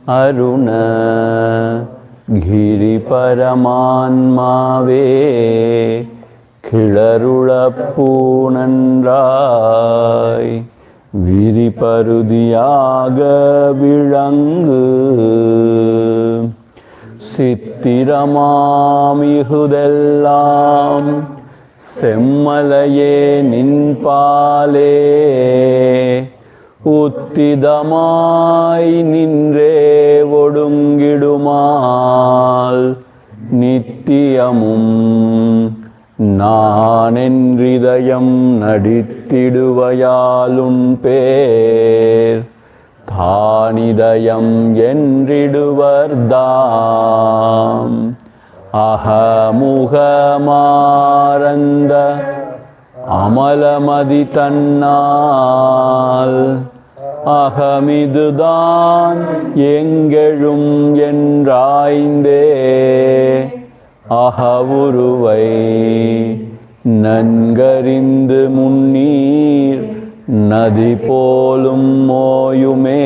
அருண கிரி பரமான்மாவே கிளருளப்பூனன்றாய் விரிபருதியாக விளங்கு சித்திரமாமிகுதெல்லாம் செம்மலையே நின்பாலே உத்திதமாய் நின்றே ஒடுங்கிடுமால் நித்தியமும் நானென்றிதயம் நடித்திடுவையாலுன் பேர் தானிதயம் என்றிடுவர்தாம் அகமுகமாரந்த அமலமதி தன்னால் அகமிதுதான் எங்கெழும் என்றாய்ந்தே அகவுருவை நன்கறிந்து முன்னீர் நதி போலும் மோயுமே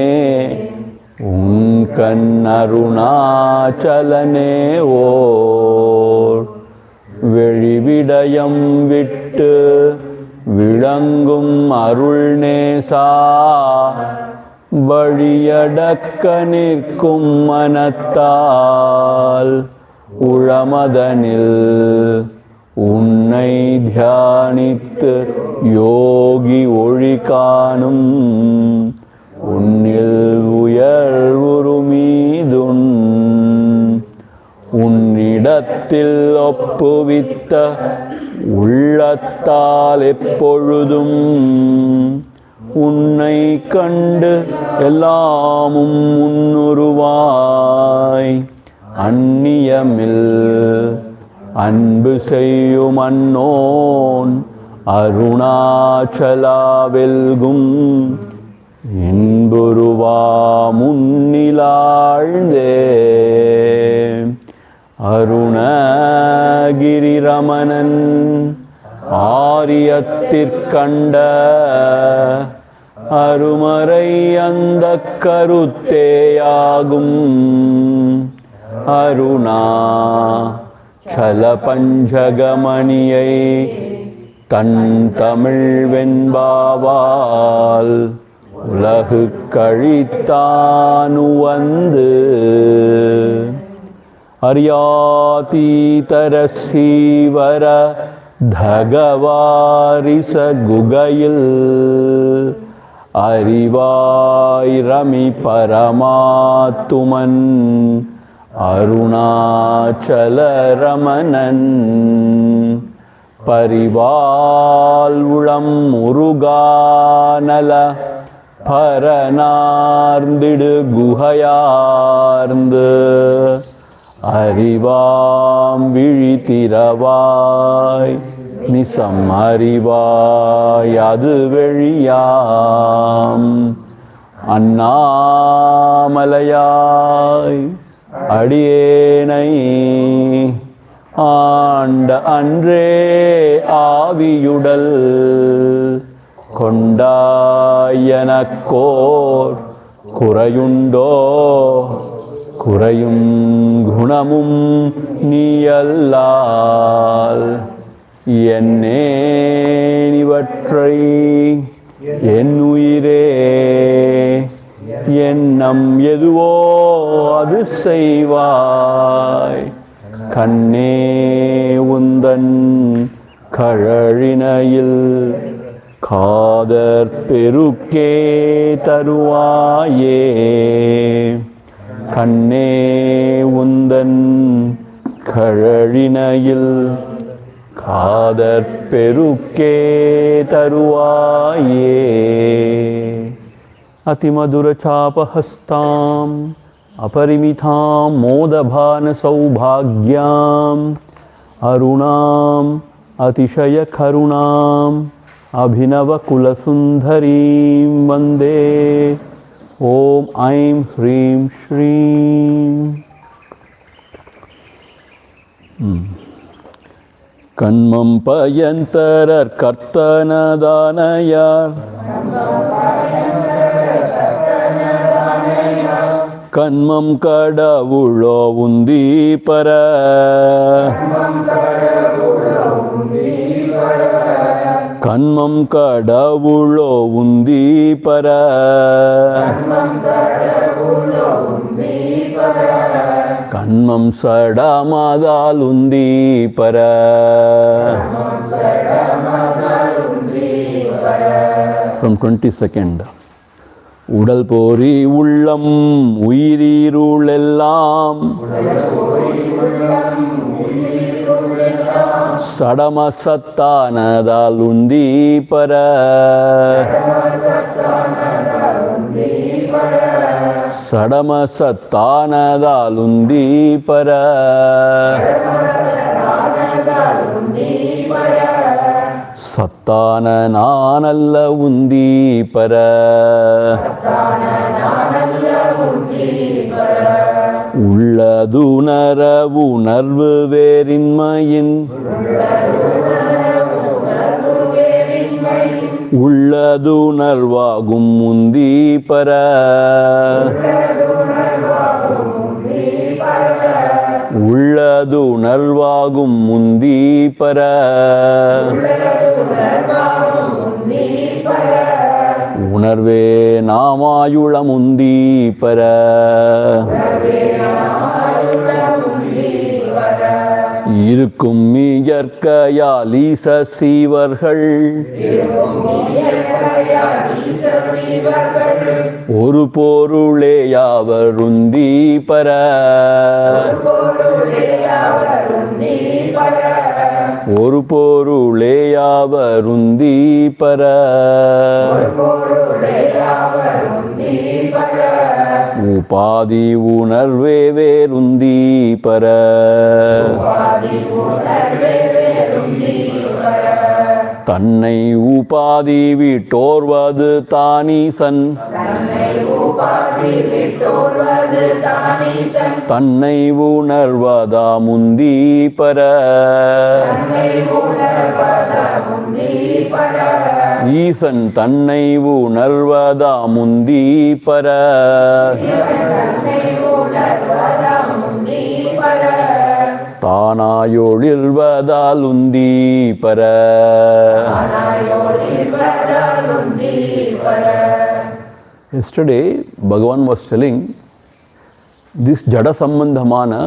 உன் கண் அருணாச்சலனே ஓர் வெளிவிடயம் விட்டு விளங்கும் அருள் நேசா வழியடக்க நிற்கும் மனத்தால் உளமதனில் உன்னை தியானித்து யோகி ஒளி காணும் உன்னில் உயர்வுருமீதுன் உன்னிடத்தில் ஒப்புவித்த உள்ளத்தால் எப்பொழுதும் உன்னை கண்டு எல்லாமும் முன்னுருவாய் அந்நியமில் அன்பு செய்யும் அன்னோன் அருணாச்சலா வெல்கும் இன்புருவா முன்னிலாழ்ந்தே அருணகிரி ரமணன் ஆரியத்திற்கண்ட அருமறை அந்த கருத்தேயாகும் அருணா சல பஞ்சகமணியை தன் தமிழ் வெண்பாவால் உலகு கழித்தானு வந்து அரியாதீதர சீவர தகவாரிச குகையில் அறிவாய் ரமி பரமாத்துமன் அருணாச்சல ரமணன் பரிவால் உளம் முருகானல பரனார்ந்திடு குகையார்ந்து அறிவாம் விழித்திரவாய் நிசம் அறிவாய் அது வெளியாம் அண்ணாமலையாய் அடியேனை ஆண்ட அன்றே ஆவியுடல் கொண்டாயனக்கோர் குறையுண்டோ குறையும் குணமும் நீயல்லால் என்னேனிவற்றை என் உயிரே எண்ணம் எதுவோ அது செய்வாய் கண்ணே உந்தன் கழழினையில் காதற் பெருக்கே தருவாயே கண்ணே உந்தன் கழழினையில் காதற் பெருக்கே தருவாயே அதிமதுர சாபஹஸ்தாம் अपरिमितां मोदभान सौभाग्याम् अरुणाम् अतिशय करुणाम् अभिनव कुलसुंदरीं वंदे ओम ऐं ह्रीं श्रीं कन्मं पयन्तरर् कर्तनदानयार् கண்மம் கடவுளோ உந்தி பர கண்மம் கடவுளோ உந்தி பர கண்மம் சடமதால் உந்தி பர from 22nd. உடல் போரி உள்ளம் உயிரீருளெல்லாம் சடமசத்தானதால் உந்தி பர சடமசத்தானதால் உந்தி பர சத்தான நானல்ல உந்தி பர உள்ளதுணர உணர்வு வேறின்மையின் உள்ளதுணர்வாகும் உந்தி பர உள்ளதுணர்வாகும் முந்தி பர உணர்வே நாமாயுளம் உந்தி பர இருக்கும் இயற்கையால் ஈச சீவர்கள் ஒரு பொருளே யாவர் உந்தி பர ஒரு பொருளே யாவர் உந்தி பர உபாதி உணர்வே வேறுந்தி பர தன்னை உபாதி விட்டோர்வது தானீசன் தன்னை உணர்வதா முந்தி பர ஈசன் தன்னை உணர்வதா முந்தி பர தானாயொழில்வதால் உந்தி பர Yesterday, Bhagavan was telling this jada sambandhamana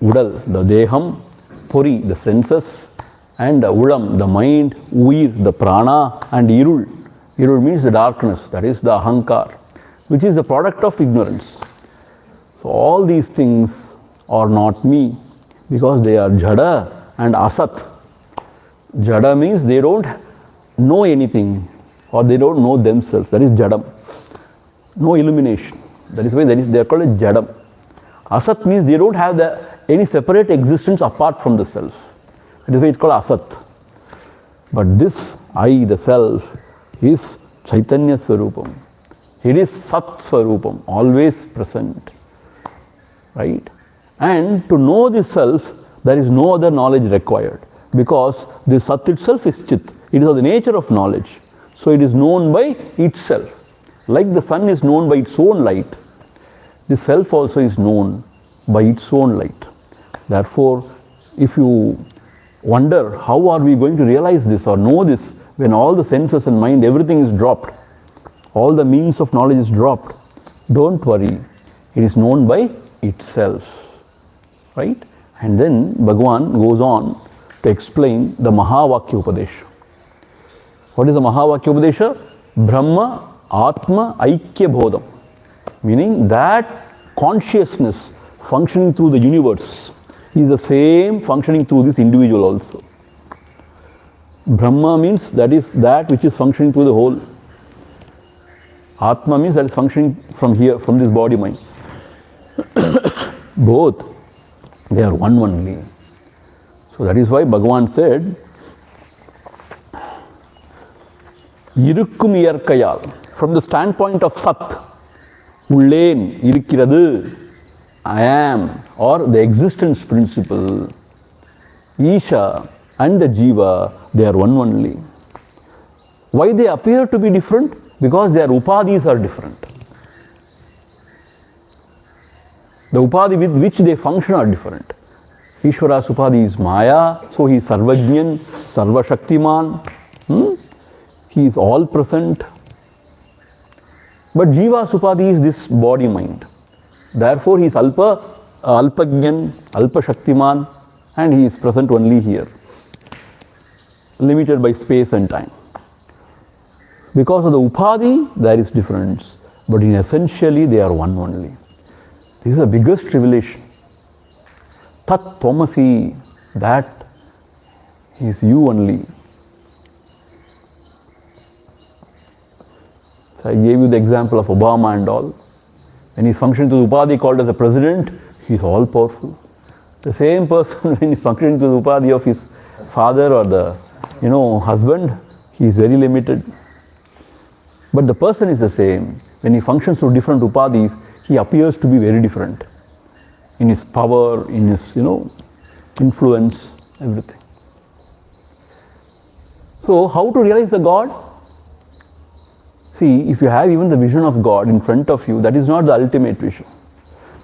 udal, the deham, puri, the senses, and ulam, the mind, uir, the prana, and irul. Irul means the darkness, that is the ahankar, which is the product of ignorance. So all these things are not me, because they are jada and asat. Jada means they don't know anything, or they don't know themselves, that is jadam. No illumination. That is why they are called jadam. Asat means they don't have any separate existence apart from the self. That is why it's called asat. But this I, the self, is Chaitanya Swarupam. It is Sat Swarupam, always present. Right? And to know the self, there is no other knowledge required. Because the Sat itself is Chit. It is of the nature of knowledge. So it is known by itself. Like the sun is known by its own light, the self also is known by its own light. Therefore, if you wonder how are we going to realize this or know this when all the senses and mind, everything is dropped, all the means of knowledge is dropped, don't worry, it is known by itself. Right? And then Bhagavan goes on to explain the Mahavakya Upadesha. What is the Mahavakya Upadesha? Brahma Atma Aikya Bodham, meaning that consciousness functioning through the universe is the same functioning through this individual also. Brahma means that is that which is functioning through the whole. Atma means that is functioning from here, from this body mind. Both, they are one only. So that is why Bhagavan said, Irukkum iyarkayal. From the standpoint of Sat, Ullen, Irikiradu, I am, or the existence principle, Isha and the Jiva, they are one only. Why they appear to be different? Because their upadhis are different. The upadhi with which they function are different. Ishvara's upadhi is Maya, so he is Sarvajñan, Sarvashaktiman. He is all present. But Jiva's upadhi is this body mind. Therefore, he is Alpajñan, Alpashaktiman, and he is present only here, limited by space and time. Because of the upadhi, there is difference, but in essentially they are one only. This is the biggest revelation. Tat Tvamasi, that is you only. So I gave you the example of Obama and all. When he is functioning to the upadhi called as a president, he is all powerful. The same person, when he is functioning to the upadhi of his father or the husband, he is very limited. But the person is the same. When he functions through different upadhis, he appears to be very different in his power, in his influence, everything. So how to realize the God? See, if you have even the vision of God in front of you, that is not the ultimate vision.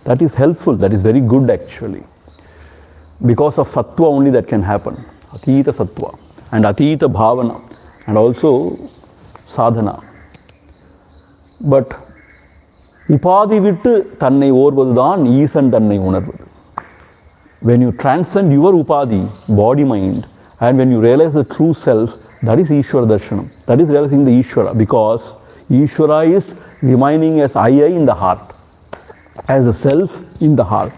That is helpful, that is very good actually. Because of sattva only that can happen. Atita sattva and atita bhavana and also sadhana. But upadhi vittu thannai orvaduthaan ஈசன் தன்னை உணர்வது. When you transcend your upadhi, body mind, and when you realize the true self, that is Ishvara Darshanam. That is realizing the Ishvara, because Ishvara is remaining as I in the heart, as the self in the heart.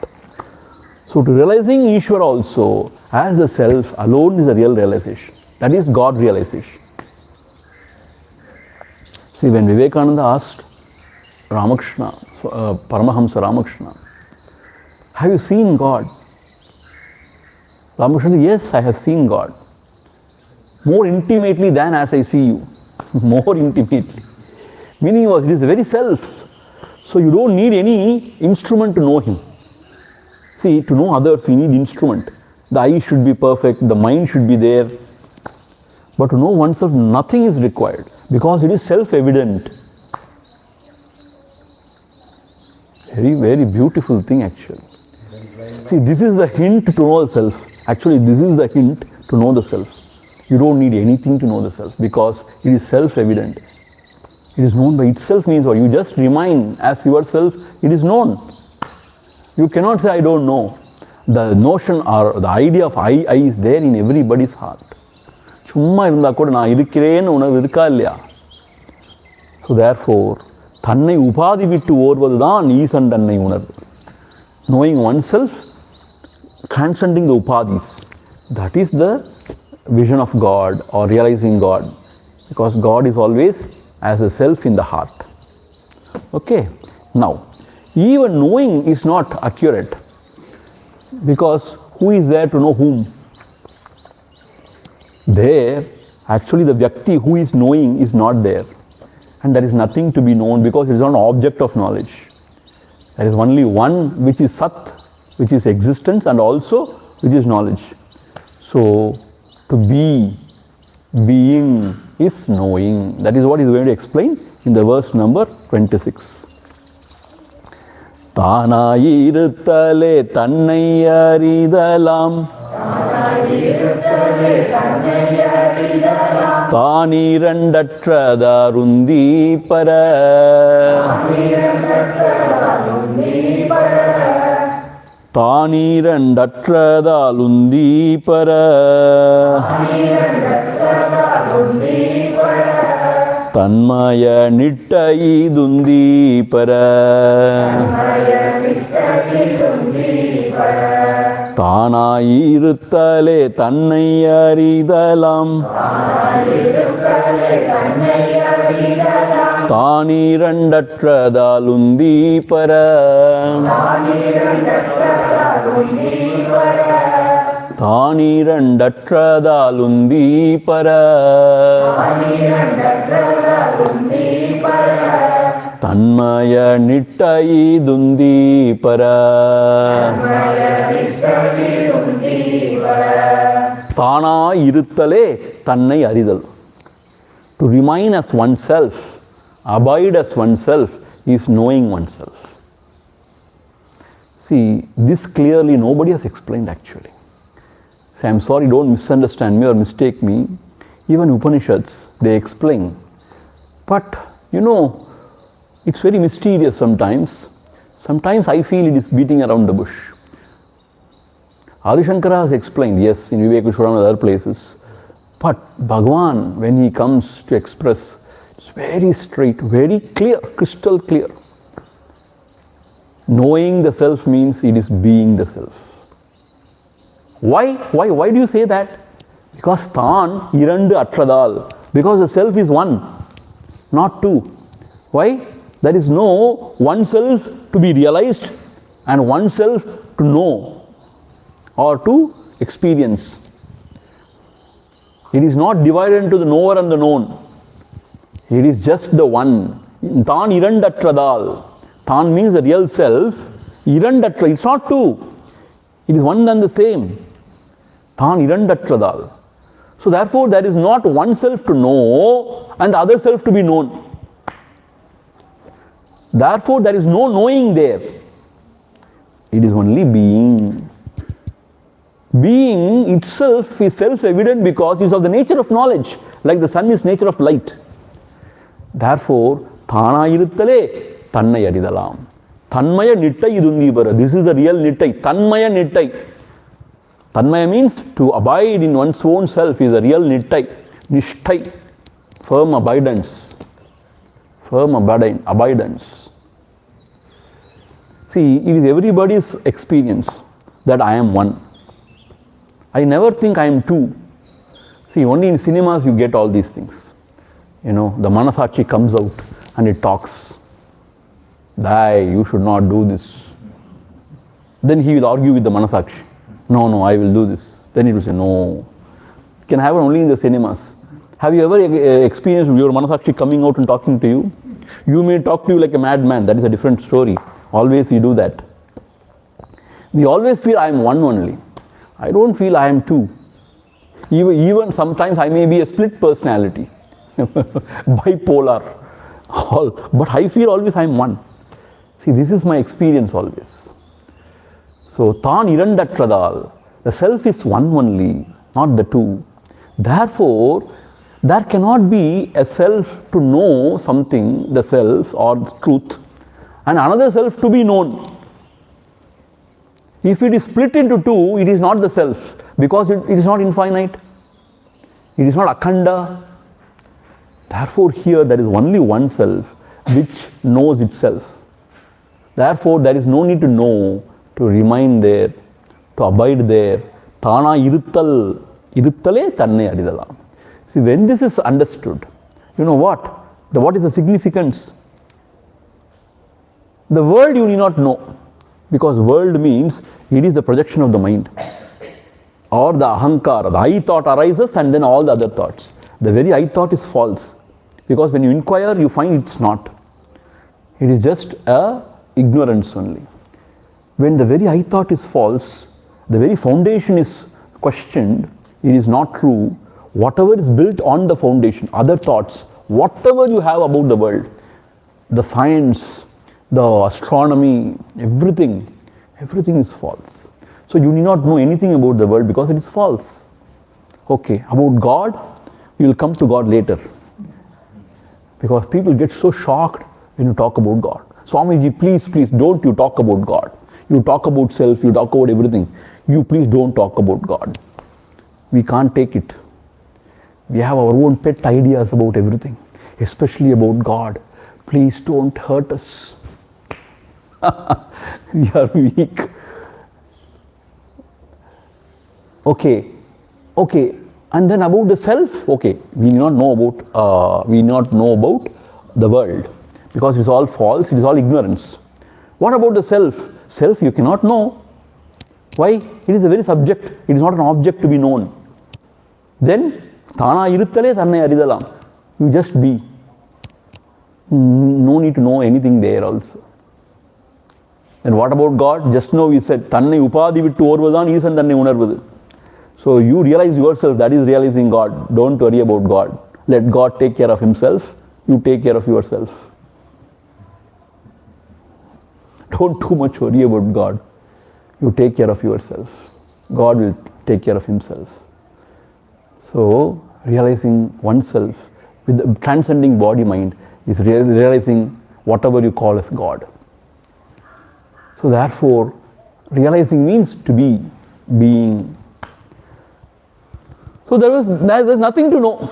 So to realizing Ishvara also as the self alone is the real realization. That is God realization. See, when Vivekananda asked Ramakrishna, Paramahamsa Ramakrishna, have you seen God? Ramakrishna said, yes, I have seen God. More intimately than as I see you. More intimately. Meaning was, it is the very self. So you don't need any instrument to know Him. See, to know others, we need instrument. The eye should be perfect, the mind should be there. But to know oneself, nothing is required, because it is self-evident. Very, very beautiful thing actually. See, this is the hint to know the self. Actually, this is the hint to know the self. You don't need anything to know the self, because it is self-evident. It is known by itself means what? You just remain as yourself, it is known. You cannot say, I don't know. The notion or the idea of I is there in everybody's heart. சும்மா இருந்தா கூட நான் இருக்கிறேன்னு உணர்வு இருக்கா இல்லையா? So therefore, தன்னை உபாதி விட்டு ஓர்வதுதான் ஈசன் தன்னை உணர்வு. Knowing oneself, transcending the upadhis, that is the vision of God or realizing God, because God is always as a self in the heart. Okay, now even knowing is not accurate, because who is there to know whom? There, actually the Vyakti who is knowing is not there, and there is nothing to be known, because it is not an object of knowledge. There is only one which is Sat, which is existence, and also which is knowledge. So to be, being is knowing. That is what he is going to explain in the verse number 26. தானாயிருத்தலே தன்னை அறிதலாம் தானிரண்டற்றதாருந்தி பர தானிரண்டற்றதாலுந்தி பர தன்மய நிட்டயிதுந்தி பர தானாயிருத்தலே தன்னை அறிதலாம் தானிரண்டற்றதாலுந்தி பர தானிரண்டற்றதாலுந்தி பர தன்மய நிட்டயிதுந்தி பர தானாயிருத்தலே தன்னை அறிதல். To remain as oneself, abide as oneself, is knowing oneself. See, this clearly nobody has explained actually. Say, I'm sorry, don't misunderstand me or mistake me. Even Upanishads, they explain. But, it's very mysterious sometimes. Sometimes I feel it is beating around the bush. Adi Shankara has explained, yes, in Vivekashwaram and other places. But Bhagavan, when he comes to express, it's very straight, very clear, crystal clear. Knowing the self means it is being the self. Why do you say that? Because Than Irandu Atradal. Because the self is one, not two. Why? There is no one self to be realized and one self to know or to experience. It is not divided into the knower and the known. It is just the one. Than Irandu Atradal. Than means the real self. Irandu Atradal. It's not two. It is one and the same. Than Irandu Atradal. So therefore there is not one self to know and the other self to be known. Therefore there is no knowing there. It is only being. Being itself is self-evident because it is of the nature of knowledge, like the sun is nature of light. Therefore, Thana iruttale Tannai aridalam. Tanmaya nittai idundibara. This is the real nittai. Tanmaya nittai. Tanmaya means to abide in one's own self is a real nittai. Nishtai. Firm abidance. Firm abidance. See, it is everybody's experience that I am one. I never think I am two. See, only in cinemas you get all these things. The Manasakshi comes out and it talks. You should not do this. Then he will argue with the Manasakshi. No, I will do this. Then he will say, no. It can happen only in the cinemas. Have you ever experienced your Manasakshi coming out and talking to you? You may talk to you like a madman. That is a different story. Always you do that. We always feel I am one only. I don't feel I am two. Even sometimes I may be a split personality. Bipolar. But I feel always I am one. See, this is my experience always. So, Than Irandu Atradal. The self is one only, not the two. Therefore, there cannot be a self to know something, the self or truth, and another self to be known. If it is split into two, it is not the self, because it is not infinite. It is not akhanda. Therefore, here there is only one self which knows itself. Therefore, there is no need to know, to remain there, to abide there. Thana iruttale Tannai aridalam. See, when this is understood, you know what? What is the significance? The world you need not know, because world means it is the projection of the mind or the ahankara. The I thought arises and then all the other thoughts. The very I thought is false, because when you inquire you find it's not. It is just a ignorance only. When the very I thought is false, the very foundation is questioned, it is not true. Whatever is built on the foundation, other thoughts, whatever you have about the world, the science, the astronomy, everything is false. So you need not know anything about the world because it is false. Okay, about God, you will come to God later. Because people get so shocked when you talk about God. Swamiji, please, don't you talk about God. You talk about self, you talk about everything. You please don't talk about God. We can't take it. We have our own pet ideas about everything, especially about God. Please don't hurt us. We are weak. Okay. And then about the self, okay, we need not know about the world, because it is all false, it is all ignorance. What about the self? Self you cannot know. Why? It is a very subject, it is not an object to be known. Then, Thana iruttale Tannai aridalam. You just be. No need to know anything there also. And what about God? Just now we said, Tannai upadi vittu orvadan is and Tannai unarvadu. So you realize yourself, that is realizing God. Don't worry about God. Let God take care of himself. You take care of yourself. Don't too much worry about God. you take care of yourself. God will take care of himself. So, realizing oneself with the transcending body mind is realizing whatever you call as God. So, therefore, realizing means to be, being. So, there's nothing to know.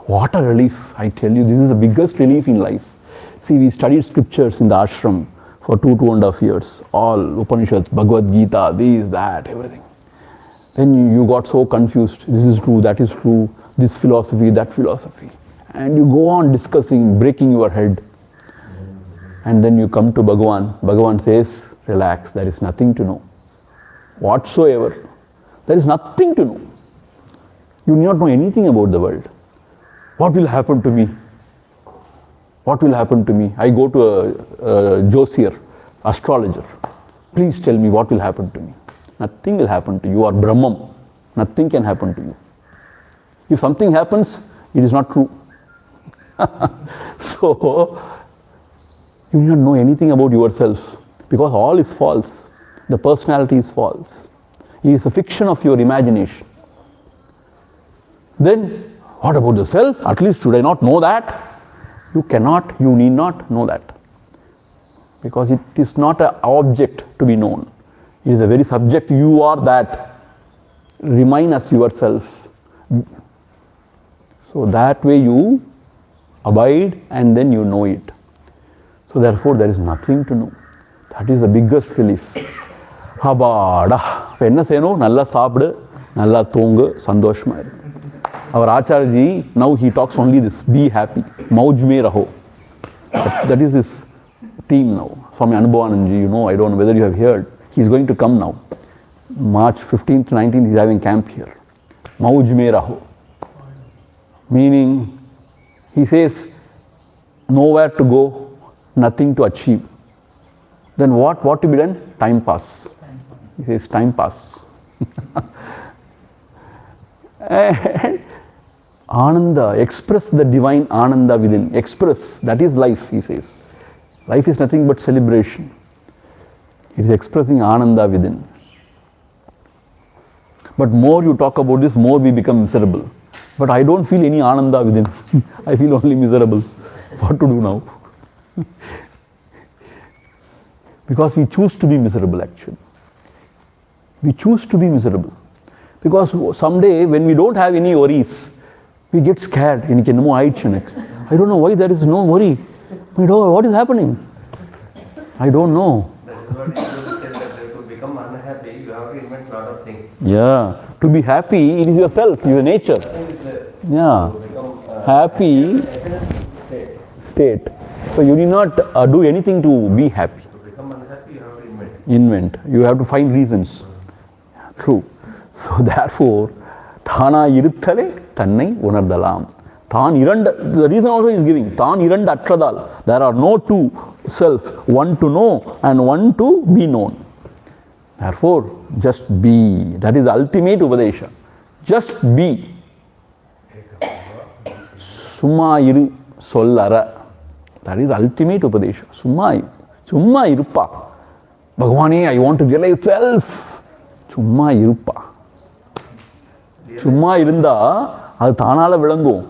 What a relief, I tell you, this is the biggest relief in life. See, we studied scriptures in the ashram for 2.5 years, all Upanishads, Bhagavad Gita, this, that, everything. Then you got so confused, this is true, that is true, this philosophy, that philosophy. And you go on discussing, breaking your head. And then you come to Bhagavan. Bhagavan says, relax, there is nothing to know. Whatsoever. There is nothing to know. You do not know anything about the world. What will happen to me? What will happen to me? I go to a Josier, astrologer. Please tell me what will happen to me. Nothing will happen to you. You are Brahman. Nothing can happen to you. If something happens, it is not true. So, you do not know anything about yourself because all is false. The personality is false. It is a fiction of your imagination. Then, what about the self? At least should I not know that? You cannot, you need not know that. Because it is not an object to be known. It is a very subject. You are that. Remain as yourself. So that way you abide and then you know it. So therefore there is nothing to know. That is the biggest relief. Habada. Enna seyano? Nalla saapdu, nalla thoongu, sandoshama iru. Our Acharyaji, now he talks only this, be happy, mauj mein raho. That is his theme now. Swami Anubhavanandaji, you know, I don't know whether you have heard, he is going to come now. March 15th to 19th, he is having camp here. Mauj mein raho. Meaning, he says, nowhere to go, nothing to achieve. Then what to be done? Time pass. He says, time pass. And Ananda, express the divine Ananda within. Express, that is life, he says. Life is nothing but celebration. It is expressing Ananda within. But more you talk about this, more we become miserable. But I don't feel any Ananda within. I feel only miserable. What to do now? Because we choose to be miserable actually. We choose to be miserable. Because someday when we don't have any worries, we get scared. I don't know why there is no worry. What is happening? I don't know. That is what you said, that to become unhappy, you have to invent a lot of things. Yeah. To be happy, it is yourself, your nature. Yeah. Happy state. So you need not do anything to be happy. To become unhappy, you have to Invent. You have to find reasons. True. So therefore, Thana iruthale tannai unardalam. The reason also is giving. Than iranda attradal. There are no two self, one to know and one to be known. Therefore, just be. That is the ultimate Upadesha. Just be. Summa iru sollara. That is the ultimate Upadesha. Summa iruppa. Bhagavane, I want to realize self. Summa iruppa. சும்மா இருந்தா அது தானால விளங்கும்.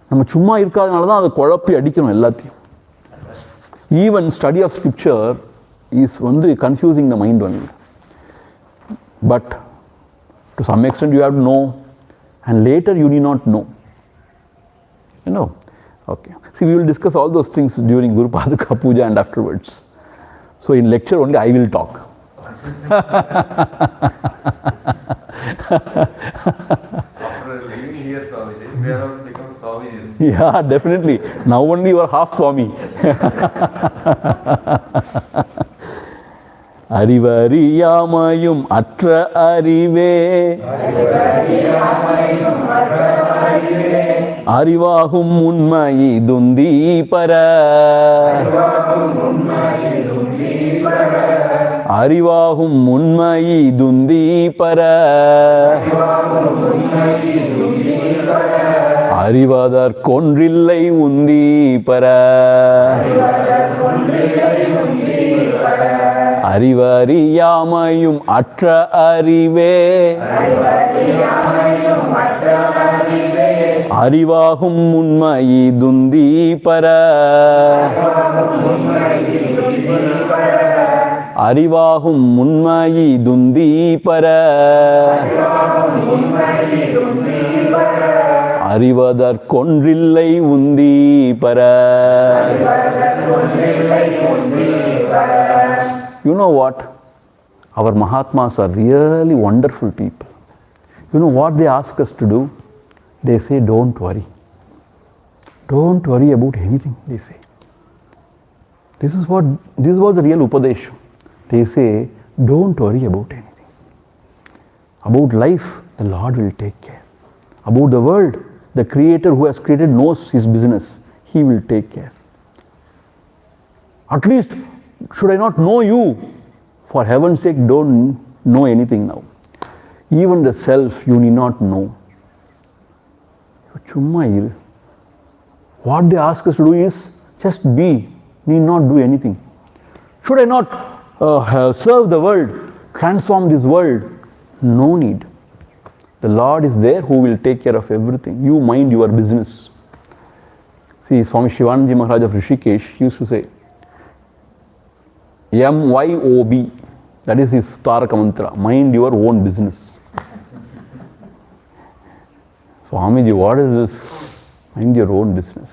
நம்ம சும்மா இருக்காதனால தான் அதை குழப்பி அடிக்கணும் எல்லாத்தையும். Even study of scripture is confusing the mind only. But to some extent you have to know, and later you need not know. You know? Okay. See, we will discuss all those things during Guru Paduka Puja and afterwards. So in lecture only I will talk. After living here, Swamiji, we have become Swamijis. Yeah, definitely. Now only you are half Swami. Arivariyāmayum atra arive. Arivahum unmayi dundi para. Arivahum unmayi dundi para. Arivadar konrillai undi para. அறிவறியாமையும் அற்ற அறிவே அறிவாகும் உண்மையிதுந்தி பர அறிவாகும் உண்மையிதுந்தி பர அறிவதற்கொன்றில்லை உந்தி பர. You know what? Our Mahatmas are really wonderful people. You know what they ask us to do? They say, don't worry. Don't worry about anything, they say. This is what the real Upadesha. They say, don't worry about anything. About life, the Lord will take care. About the world, the Creator who has created knows his business. He will take care. At least, should I not know you? For heaven's sake, don't know anything now. Even the self, you need not know. What they ask us to do is just be, need not do anything. Should I not serve the world, transform this world? No need. The Lord is there who will take care of everything. You mind your business. See, Swami Shivanji Maharaj of Rishikesh used to say, MYOB, that is his Taraka mantra, mind your own business. Swamiji, what is this? Mind your own business.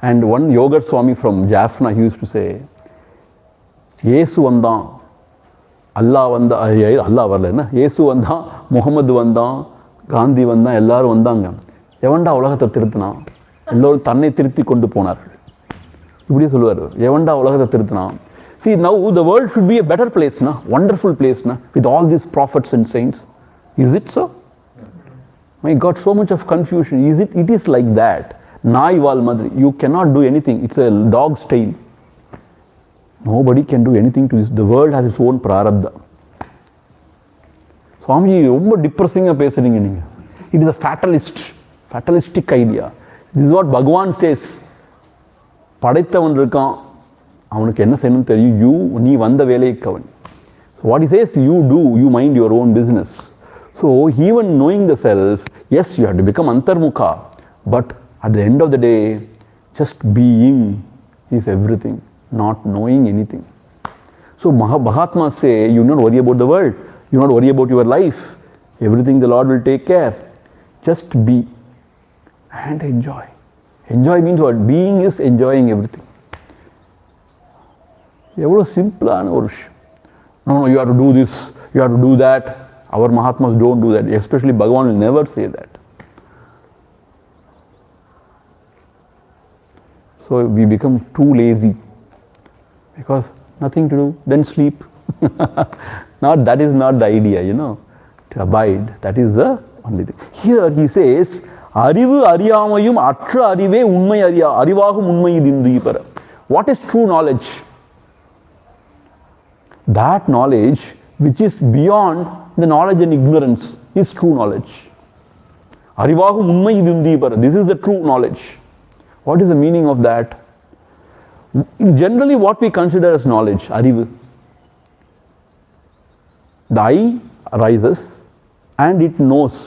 And one Yoga Swami from Jaffna, he used to say, Yesu vanda, Allah vanda, Allah varla na, Yesu vanda, Muhammad vanda, Gandhi vanda, ellaru vandanga. Evanda ulagathai thiruthana, elloru thannai thiruthi kondu ponar. இப்படி சொல்லுவார், எவன்டா உலகத்தை திருத்தினா. See, now the world should be a better place, na? Wonderful place, na? With all these prophets and saints. Is it so? My God, so much of confusion. It is like that. Naai wal madri. You cannot do anything. It's a dog's tail. Nobody can do anything to this. The world has its own prarabdha. Swamiji, ரொம்ப டிப்ரெசிங்காக பேசுறீங்க நீங்கள். It is a fatalistic idea. This is what Bhagavan says. படைத்தவன் இருக்கான், அவனுக்கு என்ன செய்யணும்னு தெரியும். நீ வந்த வேலையை கவனி. So what he says, you do, you mind your own business. So even knowing the self, yes, you have to become antarmukha, but at the end of the day, just being is everything, not knowing anything. So Mahatmas say, you not worry about the world, you not worry about your life, everything the Lord will take care. Just be and enjoy. Enjoy means what? Being is enjoying everything. எவ்வளோ சிம்பிளான ஒரு விஷயம். No, you have to do this, you have to do that. Our Mahatmas don't do that. Especially Bhagavan will never say that. So we become too lazy because nothing to do, then sleep. That is not the idea, to abide. That is the only thing. Here he says, அறிவு அறியாமையும் அற்ற அறிவே உண்மை அறிவாகும் உண்மை இதுந்தி பர. What is true knowledge? That knowledge which is beyond the knowledge and ignorance is true knowledge. அறிவாகும் உண்மை இதுந்தி பர. This is the true knowledge. What is the meaning of that? Generally what we consider as knowledge, அறிவு. The eye arises and it knows.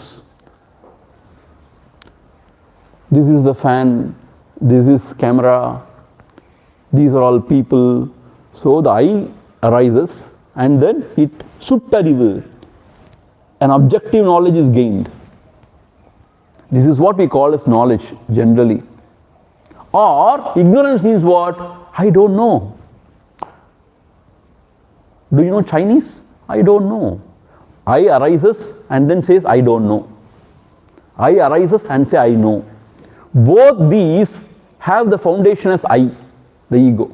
This is the fan, this is camera, these are all people. So the eye arises and then it suttarivu, an objective knowledge is gained. This is what we call as knowledge generally. Or ignorance means what? I don't know. Do you know Chinese? I don't know. I arises and then says I don't know. I arises and say I know. Both these have the foundation as I, the ego,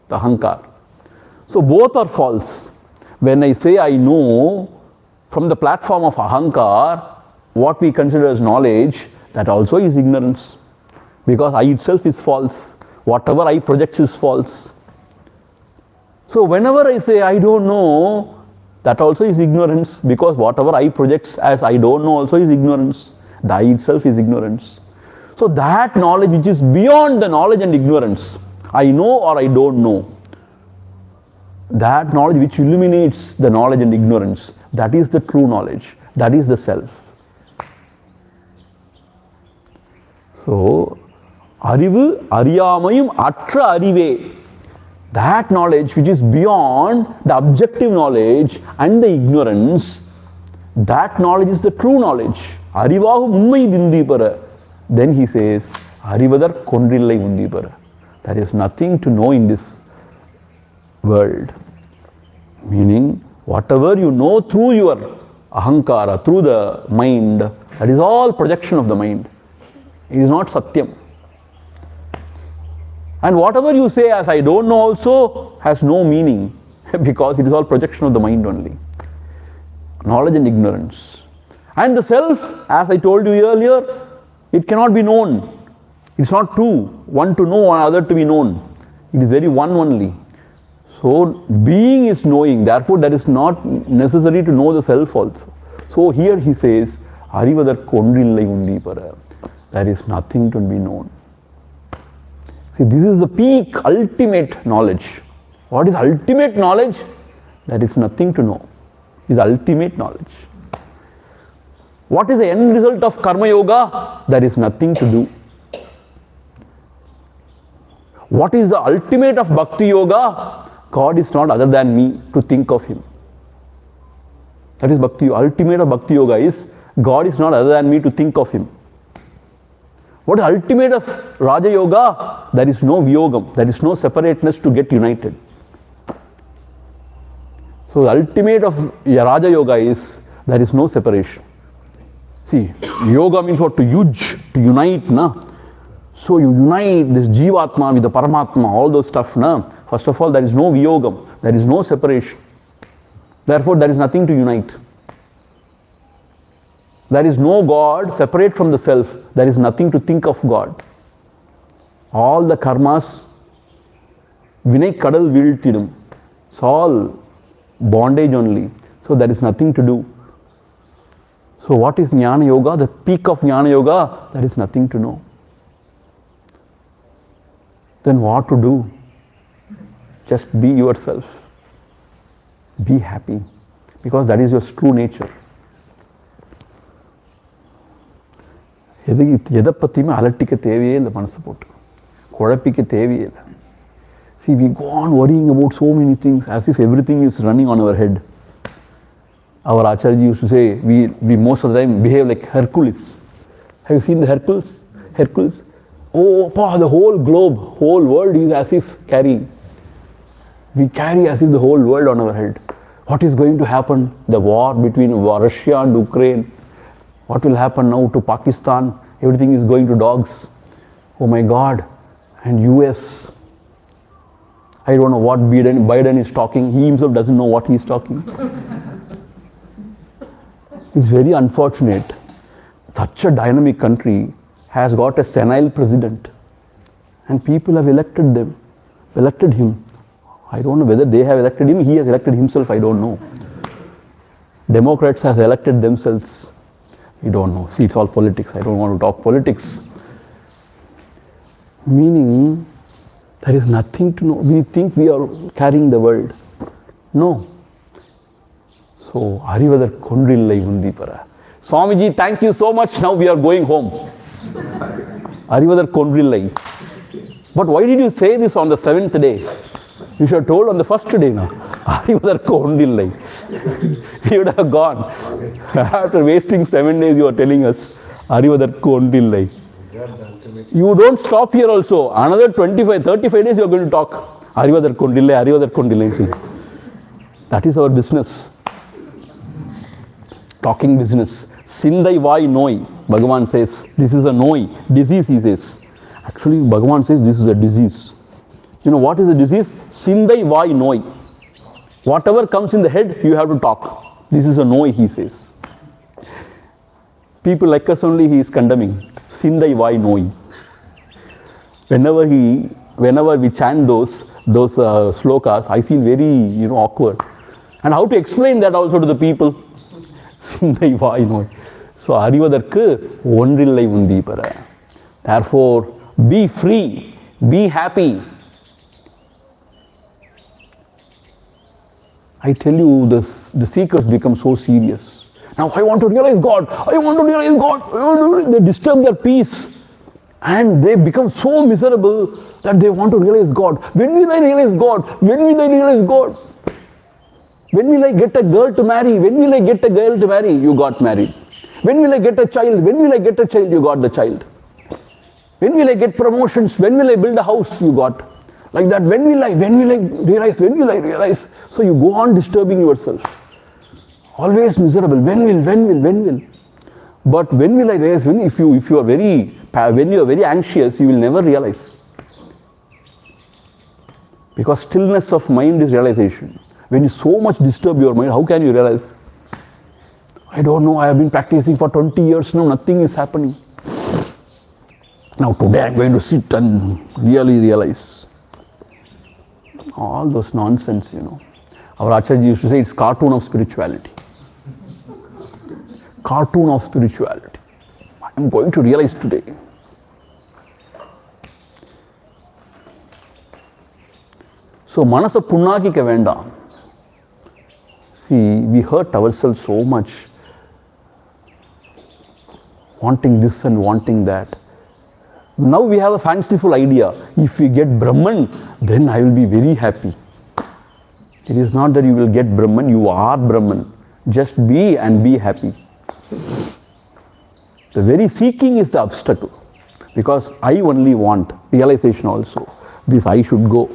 the ahankar. So both are false. When I say I know, from the platform of ahankar, what we consider as knowledge, that also is ignorance. Because I itself is false. Whatever I projects is false. So whenever I say I don't know, that also is ignorance. Because whatever I projects as I don't know also is ignorance. The I itself is ignorance. So that knowledge which is beyond the knowledge and ignorance, I know or I don't know, that knowledge which illuminates the knowledge and ignorance, that is the true knowledge, that is the self. So, arivu ariyamayum atra arive, that knowledge which is beyond the objective knowledge and the ignorance, that knowledge is the true knowledge. Arivahu ummai dindipara. Then he says, Arivadar kondrillai undipara. There is nothing to know in this world. Meaning, whatever you know through your ahankara, through the mind, that is all projection of the mind. It is not satyam. And whatever you say as I don't know also has no meaning because it is all projection of the mind only. Knowledge and ignorance. And the self, as I told you earlier, it cannot be known. It's not two. One to know, one other to be known. It is very one only. So, being is knowing. Therefore, that is not necessary to know the self also. So, here he says, Arivadar kondrillai undipara. There is nothing to be known. See, this is the peak, ultimate knowledge. What is ultimate knowledge? There is nothing to know. Is ultimate knowledge. What is the end result of karma yoga? There is nothing to do. What is the ultimate of bhakti yoga? God is not other than me to think of him. That is bhakti. Ultimate of bhakti yoga is God is not other than me to think of him. What is ultimate of Raja yoga? There is no viyogam. There is no separateness to get united. So the ultimate of Raja yoga is there is no separation. See, yoga means what? To yuj, to unite, na? So you unite this Jivatma with the Paramatma, all those stuff, na? First of all, there is no viyogam, there is no separation. Therefore, there is nothing to unite. There is no God separate from the self. There is nothing to think of God. All the karmas, Vinay Kadal Viltirum. It's all bondage only. So there is nothing to do. So what is Jnana Yoga? The peak of Jnana Yoga, there is nothing to know. Then what to do? Just be yourself. Be happy. Because that is your true nature. எதை பற்றியுமே அலட்டிக்க தேவையே இல்லை மனசு போட்டு குழப்பிக்க தேவையே இல்லை. See, we go on worrying about so many things as if everything is running on our head. Our Acharya used to say, we most of the time behave like Hercules. Have you seen the Hercules? Hercules? Oh, the whole globe, whole world is as if carrying. We carry as if the whole world on our head. What is going to happen? The war between Russia and Ukraine. What will happen now to Pakistan? Everything is going to dogs. Oh my God. And US. I don't know what Biden is talking. He himself doesn't know what he is talking. It's very unfortunate. Such a dynamic country has got a senile president. And people have elected him. I don't know whether they have elected him, he has elected himself, I don't know. Democrats have elected themselves. We don't know. See, it's all politics. I don't want to talk politics. Meaning, there is nothing to know. We think we are carrying the world. No. So, Arivadar kondrillai undipara. Swamiji, thank you so much. Now we are going home. Arivadar kondrillai. But why did you say this on the 7th day? You should have told on the first day now. Arivadar kondrillai. You would have gone. After wasting 7 days, you are telling us Arivadar kondrillai. You don't stop here also. Another 25, 35 days you are going to talk. Arivadar kondrillai, Arivadar kondrillai. That is our business. Talking business. Sindai vai noi. Bhagavan says, this is a noi. Disease, he says. Actually, Bhagavan says this is a disease. You know what is a disease? Sindai vai noi. Whatever comes in the head, you have to talk. This is a noi, he says. People like us only, he is condemning. Sindai vai noi. Whenever we chant those slokas, I feel very, awkward. And how to explain that also to the people? Sindai vai noi. So, Arivadarku ondrillai undipara. Therefore, be free, be happy. I tell you, the seekers become so serious. Now I want to realize God. I want to realize God. They disturb their peace. And they become so miserable that they want to realize God. When will I realize God? When will I realize God? When will I get a girl to marry? When will I get a girl to marry? You got married. When will I get a child? When will I get a child? You got the child. When will I get promotions? When will I build a house? You got. Like that, when will I realize? When will I realize? So you go on disturbing yourself. Always miserable. When will? But when will I realize? If you are very anxious, you will never realize. Because stillness of mind is realization. When you so much disturb your mind, how can you realize? I don't know, I have been practicing for 20 years now, nothing is happening. Now today I am going to sit and really realize. All those nonsense, Our Acharya used to say it's cartoon of spirituality. Cartoon of spirituality. I am going to realize today. So, manasa punnaki ka vendam. See, we hurt ourselves so much, wanting this and wanting that. Now we have a fanciful idea. If we get Brahman, then I will be very happy. It is not that you will get Brahman, you are Brahman. Just be and be happy. The very seeking is the obstacle. Because I only want realization also. This I should go.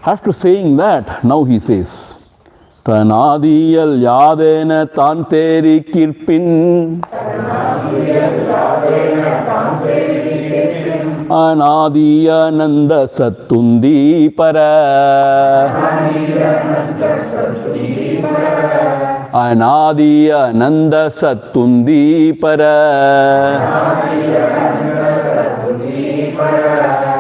After saying that, now he says, Tanadiyal yadena tanteri kirpin Anadiyananda sattundi para Anadiyananda sattundi para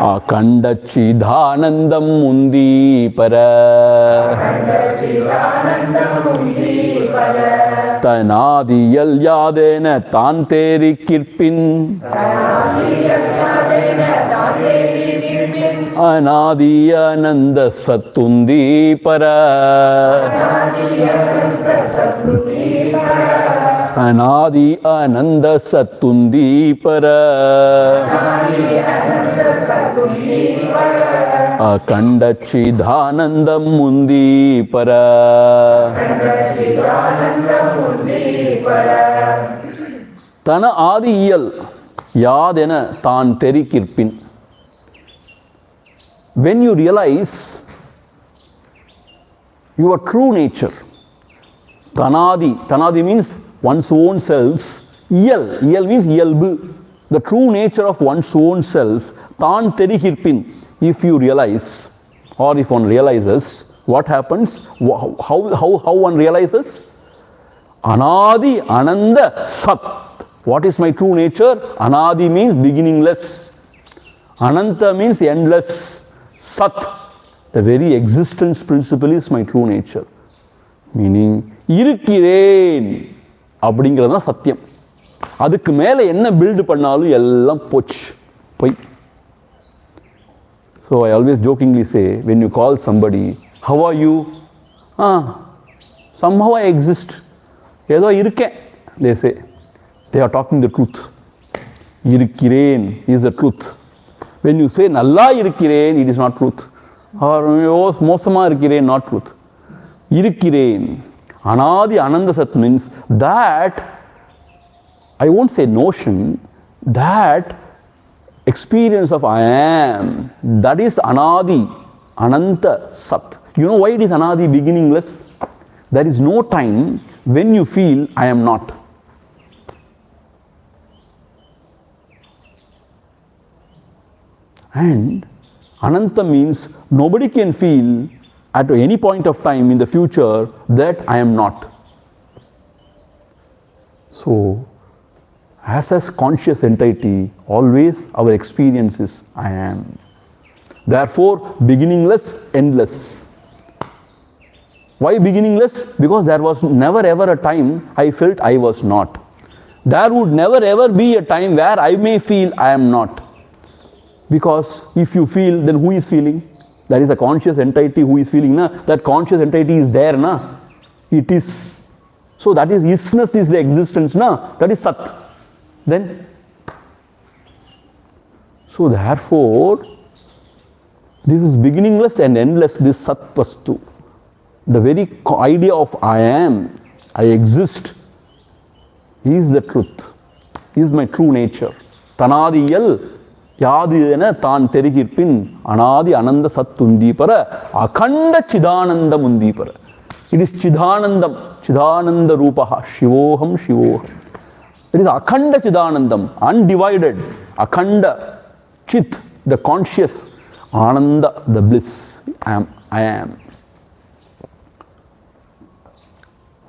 Akanda Chidhanandam Mundi para Tanadiyal yadena tanteri kirpin Anadiyananda sattundi para Anadi Ananda Sattundi para Akanda Chidhanandam Mundi para Tana Adiyal Yadena Tan Teri Kirpin. When you realize your true nature, Tanadi means one's own self. Iyal means iyalbu, the true nature of one's own self. Tan teri kirpin. If you realize, or if one realizes, what happens? How one realizes? Anadi Ananda Sat. What is my true nature? Anadi means beginningless. Ananta means endless. Sat, the very existence principle is my true nature. Meaning, இருக்கிறேன் அப்படிங்கிறது தான் சத்தியம். அதுக்கு மேலே என்ன build பண்ணாலும் எல்லாம் போச்சு போய். So I always jokingly say, when you call somebody, how are you? Somehow I exist. ஏதோ இருக்கேன். They say, they are talking the truth. இருக்கிறேன் is the truth. When you say நல்லா இருக்கிறேன், it is not truth. Or மோசமா இருக்கிறேன், not truth. இருக்கிறேன். Anadi Ananda Sat means that, I won't say notion, that experience of I am, that is Anadi, Ananta Sat. You know why it is Anadi, beginningless? There is no time when you feel I am not. And Ananta means nobody can feel at any point of time in the future that I am not. So, as a conscious entity, always our experience is I am. Therefore, beginningless, endless. Why beginningless? Because there was never ever a time I felt I was not. There would never ever be a time where I may feel I am not. Because if you feel, then who is feeling? That is the conscious entity who is feeling. Na? That conscious entity is there. Na? It is. So that is isness is the existence. Na? That is Sat. Then, so therefore, this is beginningless and endless, this Sat Vastu. The very idea of I am, I exist, is the truth, is my true nature. Tanadiyal yadiyana tan terigirpin anadi ananda sat undipara akhanda chidananda mundipara. It is chidanandam, chidananda rupaha, shivoham shivoham. It is akhanda chidanandam, undivided, akhanda chit, the conscious, ananda, the bliss, I am.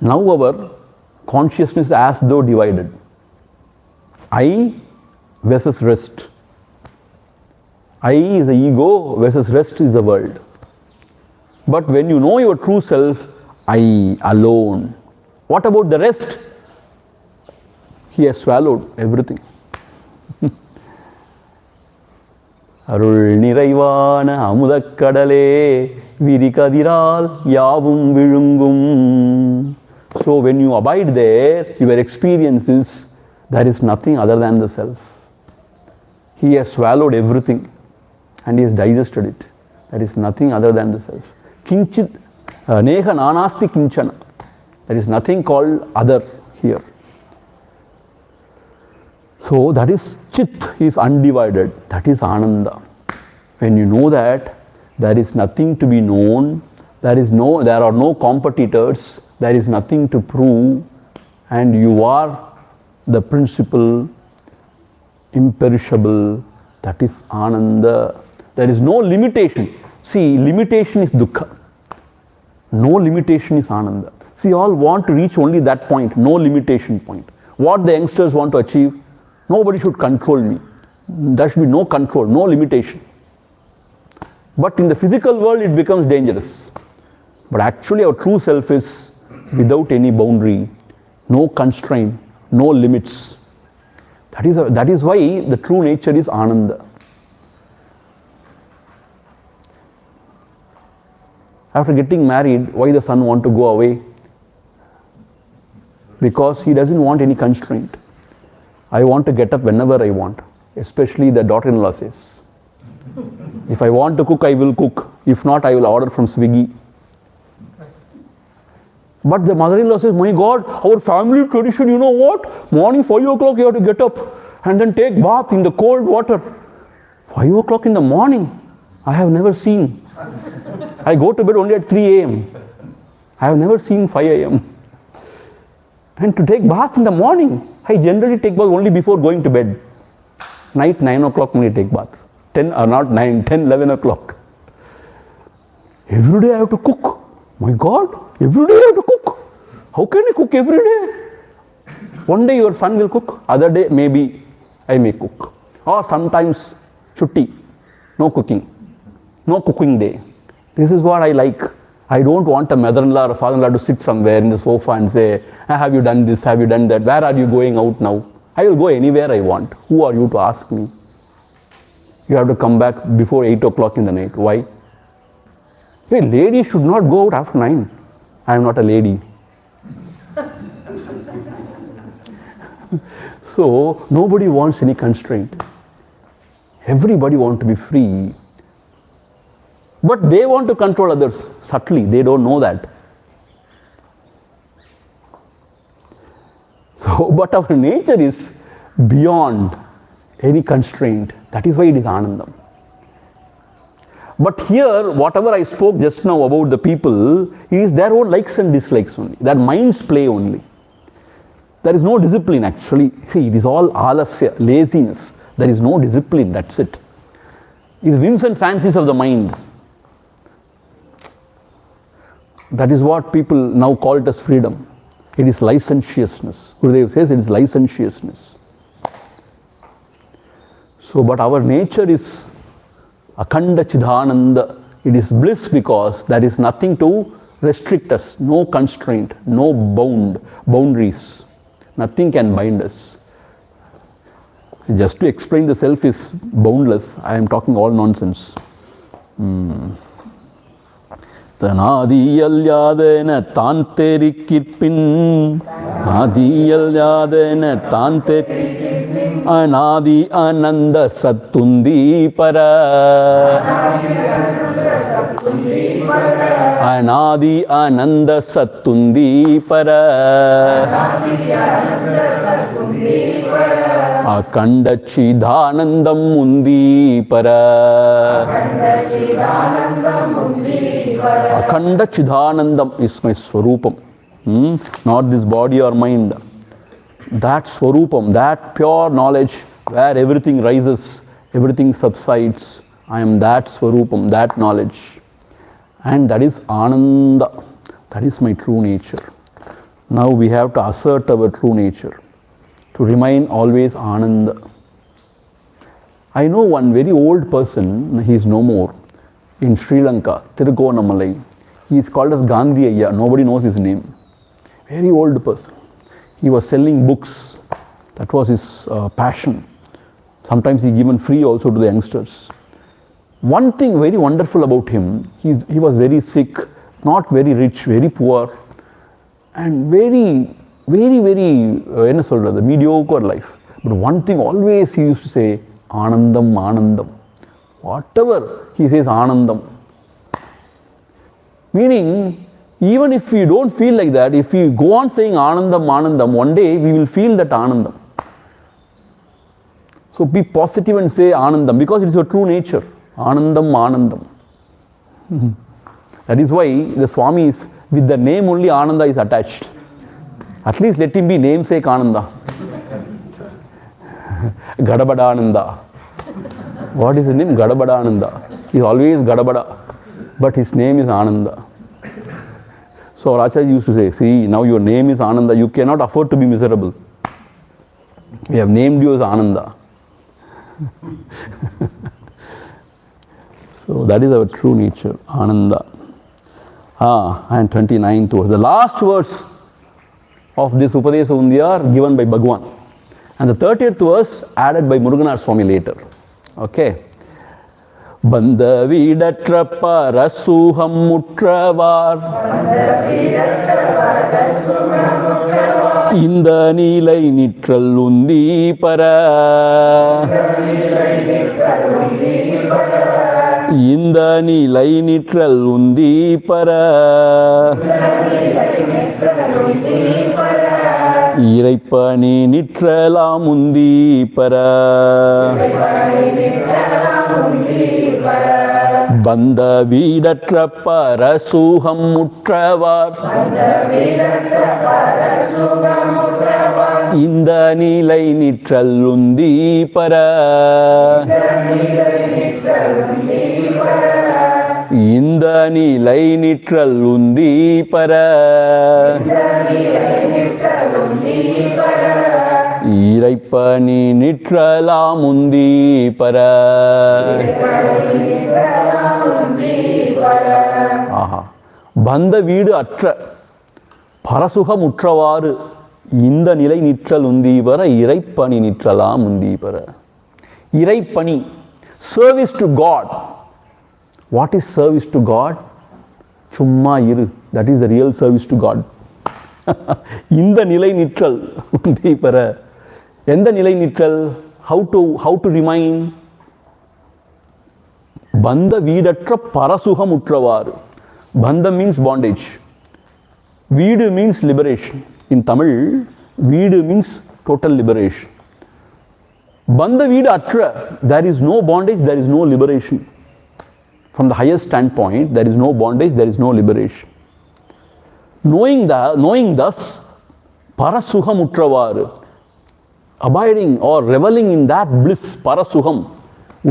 Now our consciousness is as though divided. I versus rest. I is the ego versus rest is the world. But when you know your true self, I alone. What about the rest? He has swallowed everything. Arul niraivaana amudakkadale virikadiral yavum vilungum. So when you abide there, your experience is there is nothing other than the self. He has swallowed everything and he has digested it. There is nothing other than the self. Kinchit neha nanasti kinchana. There is nothing called other here. So that is Chit is undivided. That is Ananda. When you know that there is nothing to be known, there are no competitors, there is nothing to prove, and you are the principle, imperishable, that is Ananda. There is no limitation. See, limitation is dukkha. No limitation is Ananda. See, all want to reach only that point, no limitation point. What the youngsters want to achieve, nobody should control me. There should be no control, no limitation. But in the physical world, it becomes dangerous. But actually, our true self is without any boundary, no constraint, no limits. That is why the true nature is Ananda. After getting married, why the son want to go away? Because he doesn't want any constraint. I want to get up whenever I want. Especially the daughter-in-law says. If I want to cook, I will cook. If not, I will order from Swiggy. But the mother-in-law says, my God, our family tradition, you know what? Morning 5 o'clock you have to get up and then take bath in the cold water. 5 o'clock in the morning? I have never seen. I go to bed only at 3 a.m. I have never seen 5 a.m. And to take bath in the morning, I generally take bath only before going to bed. Night 9 o'clock only take bath. 10 or not 9, 10, 11 o'clock. Every day I have to cook. My God, every day I have to cook. How can I cook every day? One day your son will cook, other day maybe I may cook. Or sometimes chutti, no cooking. No cooking day. This is what I like. I don't want a mother-in-law or father-in-law to sit somewhere in the sofa and say, have you done this, have you done that, where are you going out now? I will go anywhere I want. Who are you to ask me? You have to come back before 8 o'clock in the night. Why? A lady should not go out after 9. I am not a lady. So, nobody wants any constraint. Everybody wants to be free. But they want to control others subtly. They don't know that. So, but our nature is beyond any constraint. That is why it is Anandam. But here, whatever I spoke just now about the people, it is their own likes and dislikes only. Their minds play only. There is no discipline actually. See, it is all alasya, laziness. There is no discipline, that's it. It is whims and fancies of the mind. That is what people now call it as freedom. It is licentiousness. Gurudev says it is licentiousness. So, but our nature is Akhanda Chidananda. It is bliss because there is nothing to restrict us, no constraint, no boundaries. Nothing can bind us. Just to explain the self is boundless. I am talking all nonsense. Tanadiyal yadena tanterikirpin Adiyal yadena tanterikirpin Anadi ananda sattundi para Anadi ananda sattundi para Akanda chidanandam mundi para Akhanda Chidanandam is my Swarupam. Not this body or mind. That Swarupam, that pure knowledge where everything rises, everything subsides. I am that Swarupam, that knowledge. And that is Ananda. That is my true nature. Now we have to assert our true nature. To remain always Ananda. I know one very old person, he is no more. In Sri Lanka, Tiruvannamalai. He is called as Gandhi Ayya. Nobody knows his name. Very old person. He was selling books. That was his passion. Sometimes he given free also to the youngsters. One thing very wonderful about him, he was very sick, not very rich, very poor, and very mediocre life. But one thing always he used to say, Anandam, Anandam. Whatever he says, Anandam. Meaning, even if we don't feel like that, if we go on saying Anandam, Anandam, one day we will feel that Anandam. So be positive and say Anandam because it is your true nature. Anandam, Anandam. That is why the Swami is, with the name only Ananda is attached. At least let him be namesake Ananda. Gadabadananda. What is his name? Gadabadananda. He is always Gadabada, but his name is Ananda. So our Acharya used to say, see, now your name is Ananda, you cannot afford to be miserable. We have named you as Ananda. So that is our true nature, Ananda. And 29th verse. The last verse of this Upadesa Undiyar given by Bhagwan. And the 30th verse added by Muruganar Swami later. Okay. Bandha vidatra parasuham mutravar Inda nilai nitral undi para Inda nilai nitral undi para Iraipani nitralam undi para Bandha vidatra parasuham mutravar Inda nilai nitral undi para Inda nilai nitral undi para Iraipani nitralam undi para Bandha வீடு அற்ற பரசுகம் உற்றவாறு இந்த நிலை நிற்றல் உந்தி பெற இறைப்பணி நிற்றலாம் உந்தி பெற. இறைப்பணி, service to God. What is service to God? சும்மா இரு. That is the real service to God. இந்த நிலை நிற்றல் உந்தி பெற. எந்த நிலை நிற்றல்? How to remain? பந்த வீடற்ற பரசுகம் உற்றவாறு. Bandha means bondage. Veedu means liberation. In Tamil, Veedu means total liberation. Bandha Veedu Atra, there is no bondage, there is no liberation. From the highest standpoint, there is no bondage, there is no liberation. Knowing thus, Parasuham Utravaru, abiding or reveling in that bliss, Parasuham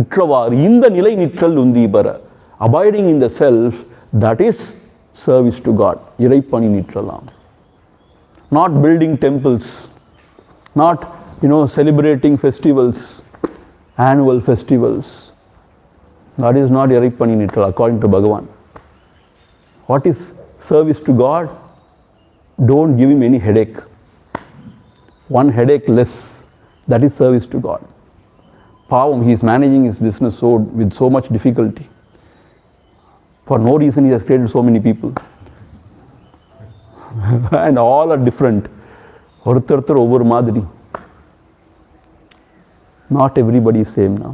Utravaru, in the Nilai Nitral Undibara, abiding in the self, that is service to God. Iraipani Nitralam. Not building temples, not celebrating festivals, annual festivals. That is not Iraipani Nitral according to Bhagavan. What is service to God? Don't give him any headache. One headache less. That is service to God. Pavam, he is managing his business with so much difficulty. For no reason he has created so many people. And all are different. ஒருத்தர் ஒவ்வொரு மாதிரி. Not everybody is same now.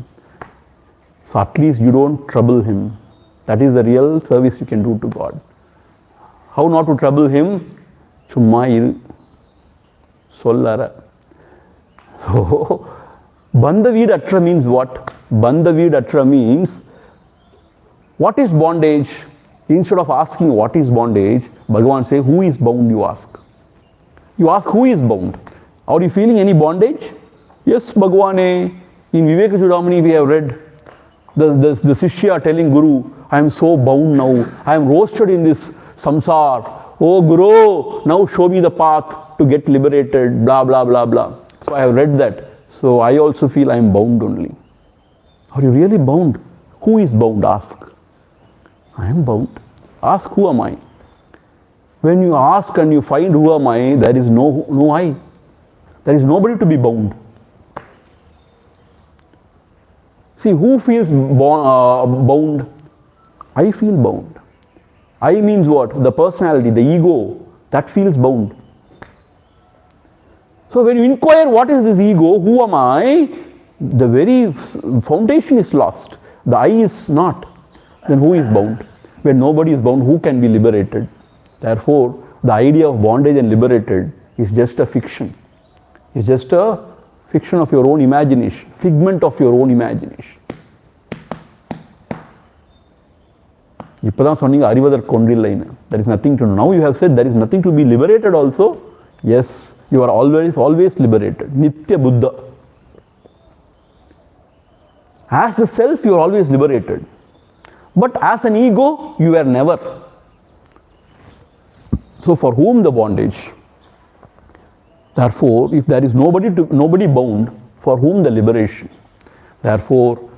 So at least you don't trouble him. That is the real service you can do to God. How not to trouble him? சும்மா இரு சொல்லற. So Bandhavid Atra means what? Bandhavid Atra means what is bondage? Instead of asking what is bondage, Bhagavan say who is bound you ask. You ask who is bound. Are you feeling any bondage? Yes, Bhagavane. In Viveka Chudamani we have read the Shishya telling Guru, I am so bound now. I am roasted in this samsar. Oh Guru, now show me the path to get liberated. Blah, blah, blah, blah. So I have read that. So I also feel I am bound only. Are you really bound? Who is bound? Ask. I am bound. Ask who am I? When you ask and you find who am I, there is no I. There is nobody to be bound. See, who feels bound? I feel bound. I means what? The personality, the ego, that feels bound. So when you inquire what is this ego, who am I, the very foundation is lost. The I is not. Then who is bound? When nobody is bound, who can be liberated? Therefore, the idea of bondage and liberated is just a fiction. It's just a fiction of your own imagination, figment of your own imagination. இப்பதான் சொன்னீங்க அறிவதற்கு ஒன்றில்லைன்னு. There is nothing to know. Now you have said there is nothing to be liberated also. Yes, you are always liberated. Nitya Buddha. As the self, you are always liberated. But as an ego, you are never. So for whom the bondage? Therefore, if there is nobody bound, for whom the liberation? Therefore,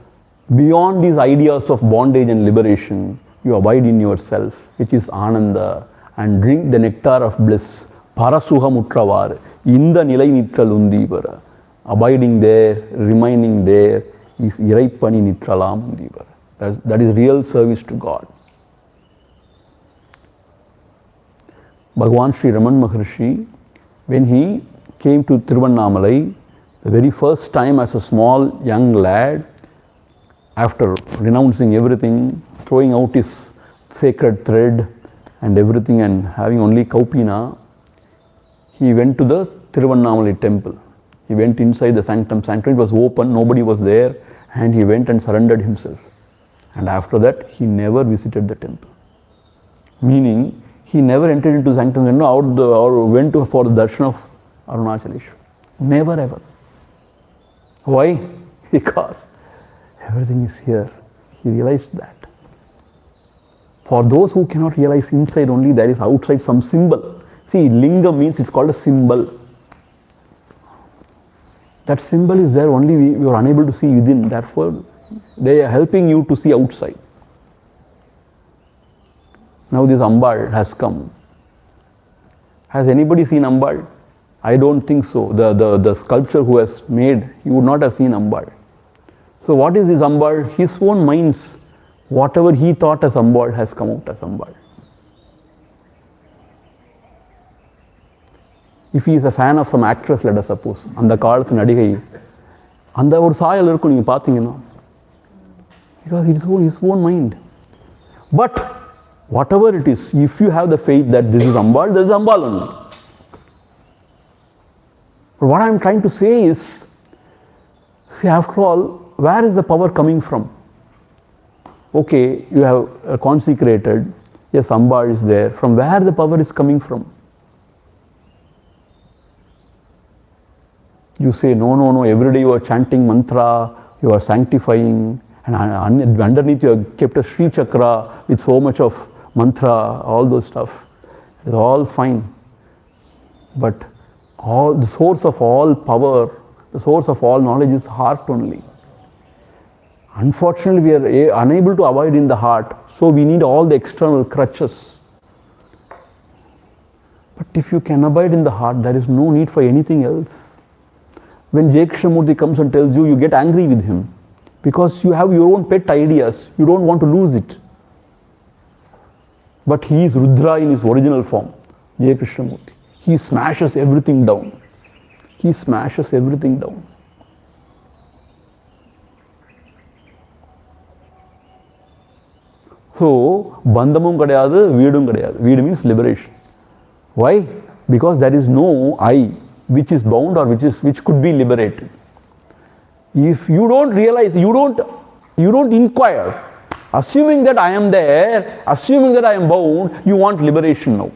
beyond these ideas of bondage and liberation, you abide in yourself, which is Ananda, and drink the nectar of bliss. Parasuha mutravar, inda nilai nitral undivara. Abiding there, remaining there, is iraipani nitralam undivara. That is real service to God. Bhagavan Sri Ramana Maharshi, when he came to Tiruvannamalai, the very first time as a small young lad, after renouncing everything, throwing out his sacred thread and everything and having only Kaupina, he went to the Tiruvannamalai temple. He went inside the sanctum. Sanctum was open, nobody was there, and he went and surrendered himself. And after that, he never visited the temple. Meaning, he never entered into sanctum or went for the darshan of Arunachaleshwar. Never ever. Why? Because everything is here. He realized that. For those who cannot realize inside only, there is outside some symbol. See, lingam means it's called a symbol. That symbol is there only we are unable to see within. Therefore, they are helping you to see outside. Now this Ambal has come. Has anybody seen Ambal? I don't think so. The sculpture who has made, he would not have seen Ambal. So what is this Ambal? His own minds, whatever he thought as Ambal has come out as Ambal. If he is a fan of some actress, let us suppose, அந்த காலத்து நடிகை, அந்த ஒரு சாயல் இருக்கும் நீங்க பார்த்தீங்கன்னா, because it is his own mind. But whatever it is, if you have the faith that this is Ambal, this is Ambal only. But what I am trying to say is, see, after all, where is the power coming from? Okay, you have consecrated, yes, Ambal is there. From where the power is coming from? You say, no, every day you are chanting mantra, you are sanctifying, and underneath you have kept a Sri Chakra with so much of mantra, all those stuff. It is all fine. But the source of all power, the source of all knowledge is heart only. Unfortunately, we are unable to abide in the heart, so we need all the external crutches. But if you can abide in the heart, there is no need for anything else. When J. Krishnamurti comes and tells you, you get angry with him because you have your own pet ideas. You don't want to lose it. But he is Rudra in his original form, J. Krishnamurti. He smashes everything down. He smashes everything down. So, bandhamum kadayadu, veedum kadayadu. Veed means liberation. Why? Because there is no I which is bound or which could be liberated. If you don't realize, you don't inquire, assuming that I am there, assuming that I am bound, you want liberation now.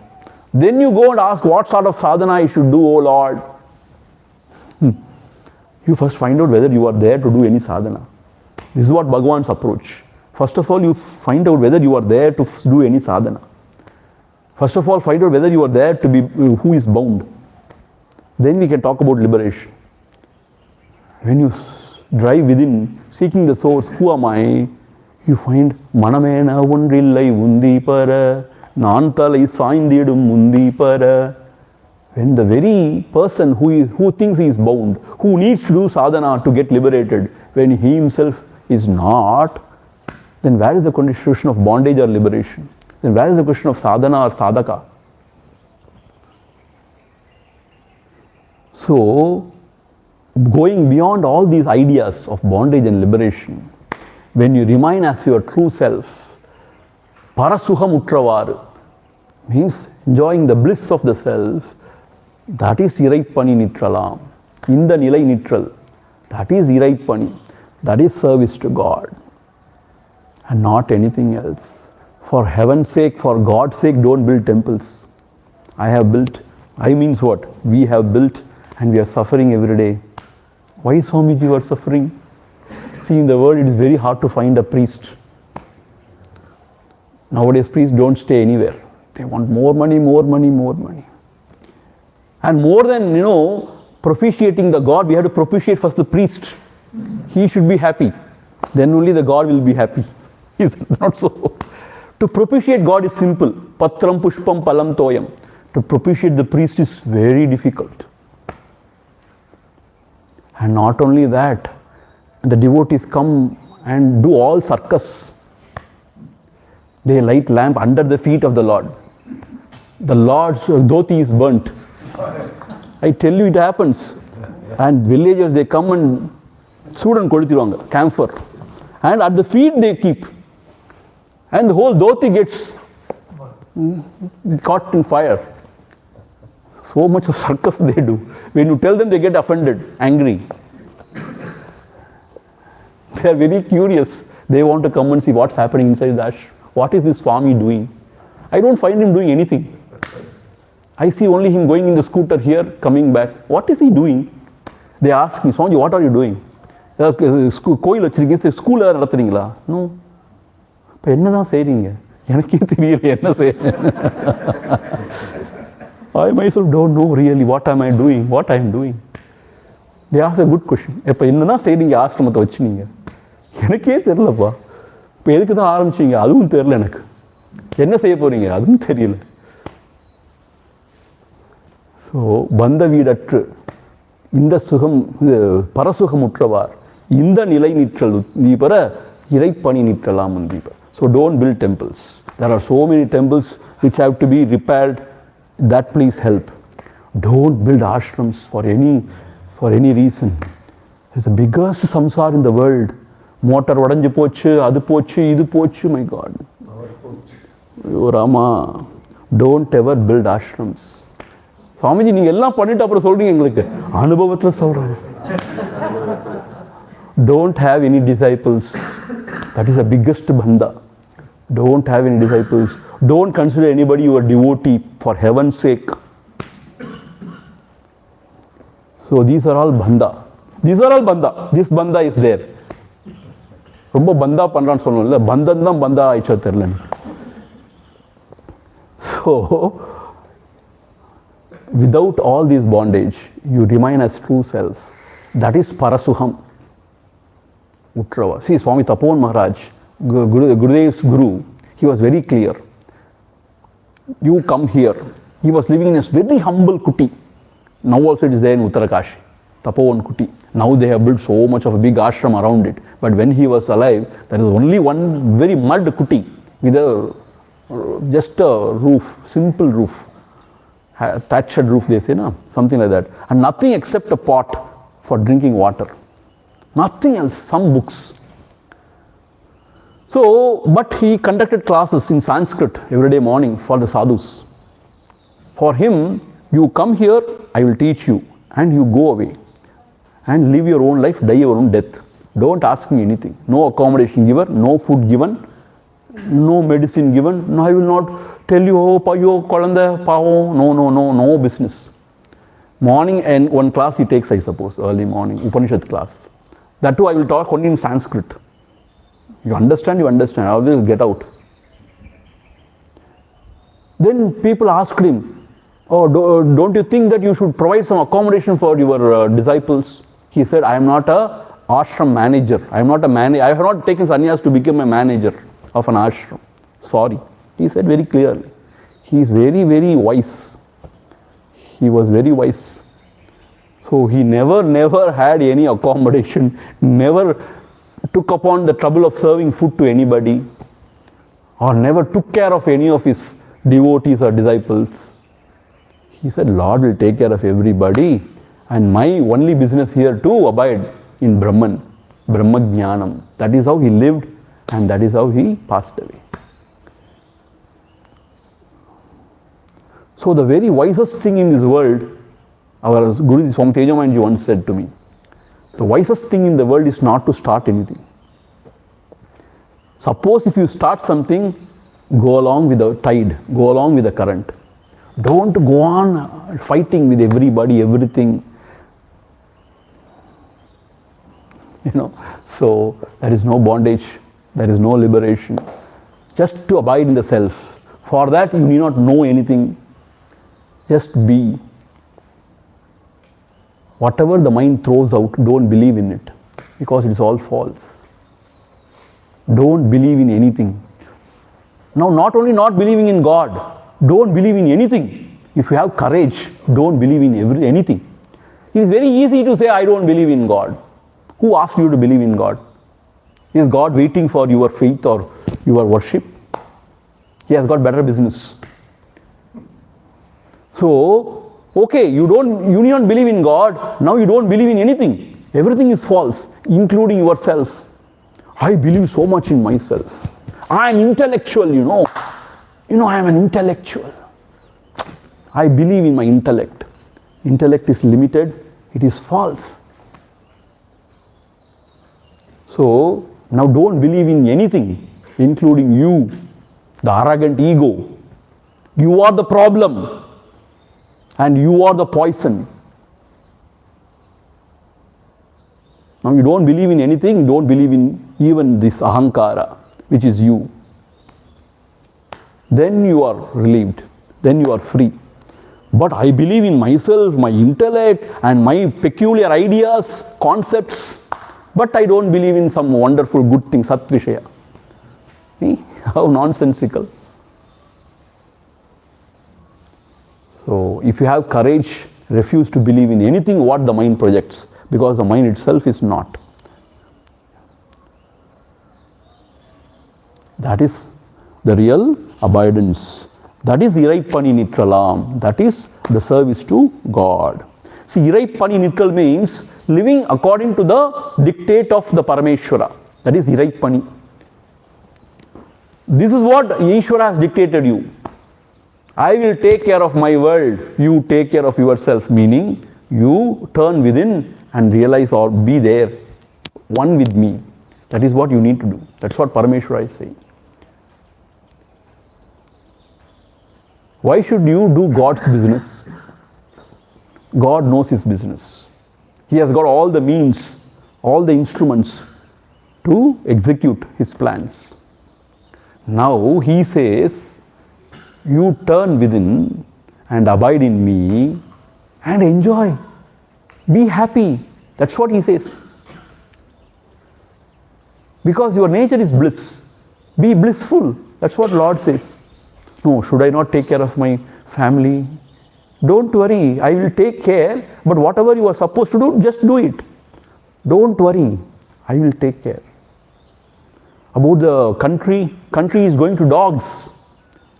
Then you go and ask what sort of sadhana I should do, oh Lord. You first find out whether you are there to do any sadhana. This is what Bhagavan's approach. First of all, you find out whether you are there to do any sadhana. First of all, find out whether you are there to be who is bound. Then we can talk about liberation. When you drive within, seeking the source, who am I? You find Manamena Undrillai Undipara, Nantalai Saindidum Undipara. When the very person who thinks he is bound, who needs to do sadhana to get liberated, when he himself is not, then where is the question of bondage or liberation? Then where is the question of sadhana or sadhaka? So, going beyond all these ideas of bondage and liberation, when you remain as your true self, parasuham utravaru, means enjoying the bliss of the self, that is iraipani nitralam. In the nilai nitral, that is iraipani, that is service to God and not anything else. For heaven's sake, for God's sake, don't build temples. I have built. I means what? We have built and we are suffering every day. Why, Swamiji, you are suffering? See, in the world it is very hard to find a priest. Nowadays priests don't stay anywhere. They want more money, more money, more money. And more than, propitiating the God, we have to propitiate first the priest. He should be happy. Then only the God will be happy. Is it not so? To propitiate God is simple. Patram pushpam palam toyam. To propitiate the priest is very difficult. And not only that, the devotees come and do all circus. They light lamp under the feet of the Lord. The Lord's dhoti is burnt. I tell you, it happens. And villagers, they come and sudan kodithiruvanga, camphor. And at the feet they keep. And the whole dhoti gets caught in fire. So much of circus they do. When you tell them, they get offended, angry. They are very curious. They want to come and see what's happening inside the ashram. What is this Swami doing? I don't find him doing anything. I see only him going in the scooter here, coming back. What is he doing? They ask me, Swami, what are you doing? கோயில் வச்சிருக்கீங்க, school நடத்துறீங்களா? No. இப்போ என்னதான் செய்றீங்க? எனக்கே தெரியல என்ன செய்ய. I myself don't know really what am I doing. They ask a good question. இப்போ என்னதான் செய்றீங்க ஆசிரமத்தை வச்சு நீங்க? எனக்கே தெரியலப்பா. இப்போ எதுக்கு தான் ஆரம்பிச்சீங்க? அதுவும் தெரியல எனக்கு. என்ன செய்ய போறீங்க? அதுவும் தெரியல. ஸோ பந்த வீடற்று இந்த சுகம் பரசுகமுற்றவார் இந்த நிலை நிற்றல் தீபர இறைப்பணி நிற்றலாம் தீப. So don't build temples. There are so many temples which have to be repaired. That please help. Don't build ashrams for any reason. It's the biggest samsar in the world. Motor udanju pochu, adu pochu, idu pochu, my God. Oh Rama, don't ever build ashrams. Swamiji, நீங்க எல்லாம் பண்ணிட்டு அப்புறம் சொல்றீங்க எங்களுக்கு. அனுபவத்துல சொல்றேன். Don't have any disciples. That is the biggest bandha. Don't have any disciples. Don't consider anybody your devotee, for heaven's sake. So these are all bandha. This bandha is there. ரொம்ப பந்தா பண்றான்னு சொல்லணும்ல, பந்தம் தான் பந்தா ஆயிடுச்சோ தெரியல. So without all this bondage, you remain as true self. That is parasuham utrava. See, Swami Tapon Maharaj, Gurudev's guru, he was very clear. You come here. He was living in a very humble kuti. Now also it is there in Uttarakashi. Tapovan Kuti. Now they have built so much of a big ashram around it. But when he was alive, there is only one very mud kuti with just a roof, simple roof. Thatched roof, they say, no? Something like that. And nothing except a pot for drinking water. Nothing else, some books. So, but he conducted classes in Sanskrit every day morning for the sadhus. For him, you come here, I will teach you, and you go away and live your own life, die your own death. Don't ask me anything. No accommodation given, no food given, no medicine given. No, I will not tell you, oh, payo, kolanda, pao. No business. Morning and one class he takes, I suppose, early morning, Upanishad class. That too I will talk only in Sanskrit. You understand, I will get out. Then people asked him, oh, don't you think that you should provide some accommodation for your disciples? He said, I am not a ashram manager. I am not a manager. I have not taken sannyas to become a manager of an ashram. Sorry. He said very clearly. He is very, very wise. He was very wise. So he never had any accommodation, never took upon the trouble of serving food to anybody, or never took care of any of his devotees or disciples. He said, Lord will take care of everybody, and my only business here to abide in Brahman, Brahma Jnanam. That is how he lived, and that is how he passed away. So the very wisest thing in this world, our Guru Swami Tejamanji once said to me, the wisest thing in the world is not to start anything. Suppose if you start something, go along with the tide, go along with the current. Don't go on fighting with everybody, everything. So there is no bondage, there is no liberation. Just to abide in the self. For that you need not know anything. Just be. Whatever the mind throws out, don't believe in it, because it is all false. Don't believe in anything. Now, not only not believing in God, don't believe in anything. If you have courage, don't believe in anything. It is very easy to say, I don't believe in God. Who asked you to believe in God? Is God waiting for your faith or your worship? He has got better business. So, okay, you need not believe in God, now you don't believe in anything. Everything is false, including yourself. I believe so much in myself. I am intellectual, I am an intellectual. I believe in my intellect. Intellect is limited, it is false. So, now don't believe in anything, including you, the arrogant ego. You are the problem. And you are the poison. Now you don't believe in anything, don't believe in even this ahankara, which is you. Then you are relieved, then you are free. But I believe in myself, my intellect, and my peculiar ideas, concepts, but I don't believe in some wonderful good thing, Satvishaya. How nonsensical. So, if you have courage, refuse to believe in anything what the mind projects, because the mind itself is not. That is the real abidance. That is Iraipani Nitralam. That is the service to God. See, Iraipani Nitral means living according to the dictate of the Parameshwara. That is Iraipani. This is what Ishvara has dictated you. I will take care of my world, you take care of yourself, meaning you turn within and realize or be there, one with me. That is what you need to do. That's what Parameshwara is saying. Why should you do God's business? God knows his business. He has got all the means, all the instruments to execute his plans. Now he says, you turn within and abide in me and enjoy. Be happy. That's what he says. Because your nature is bliss. Be blissful. That's what Lord says. No, should I not take care of my family? Don't worry, I will take care, but whatever you are supposed to do, just do it. Don't worry, I will take care. About the country is going to dogs.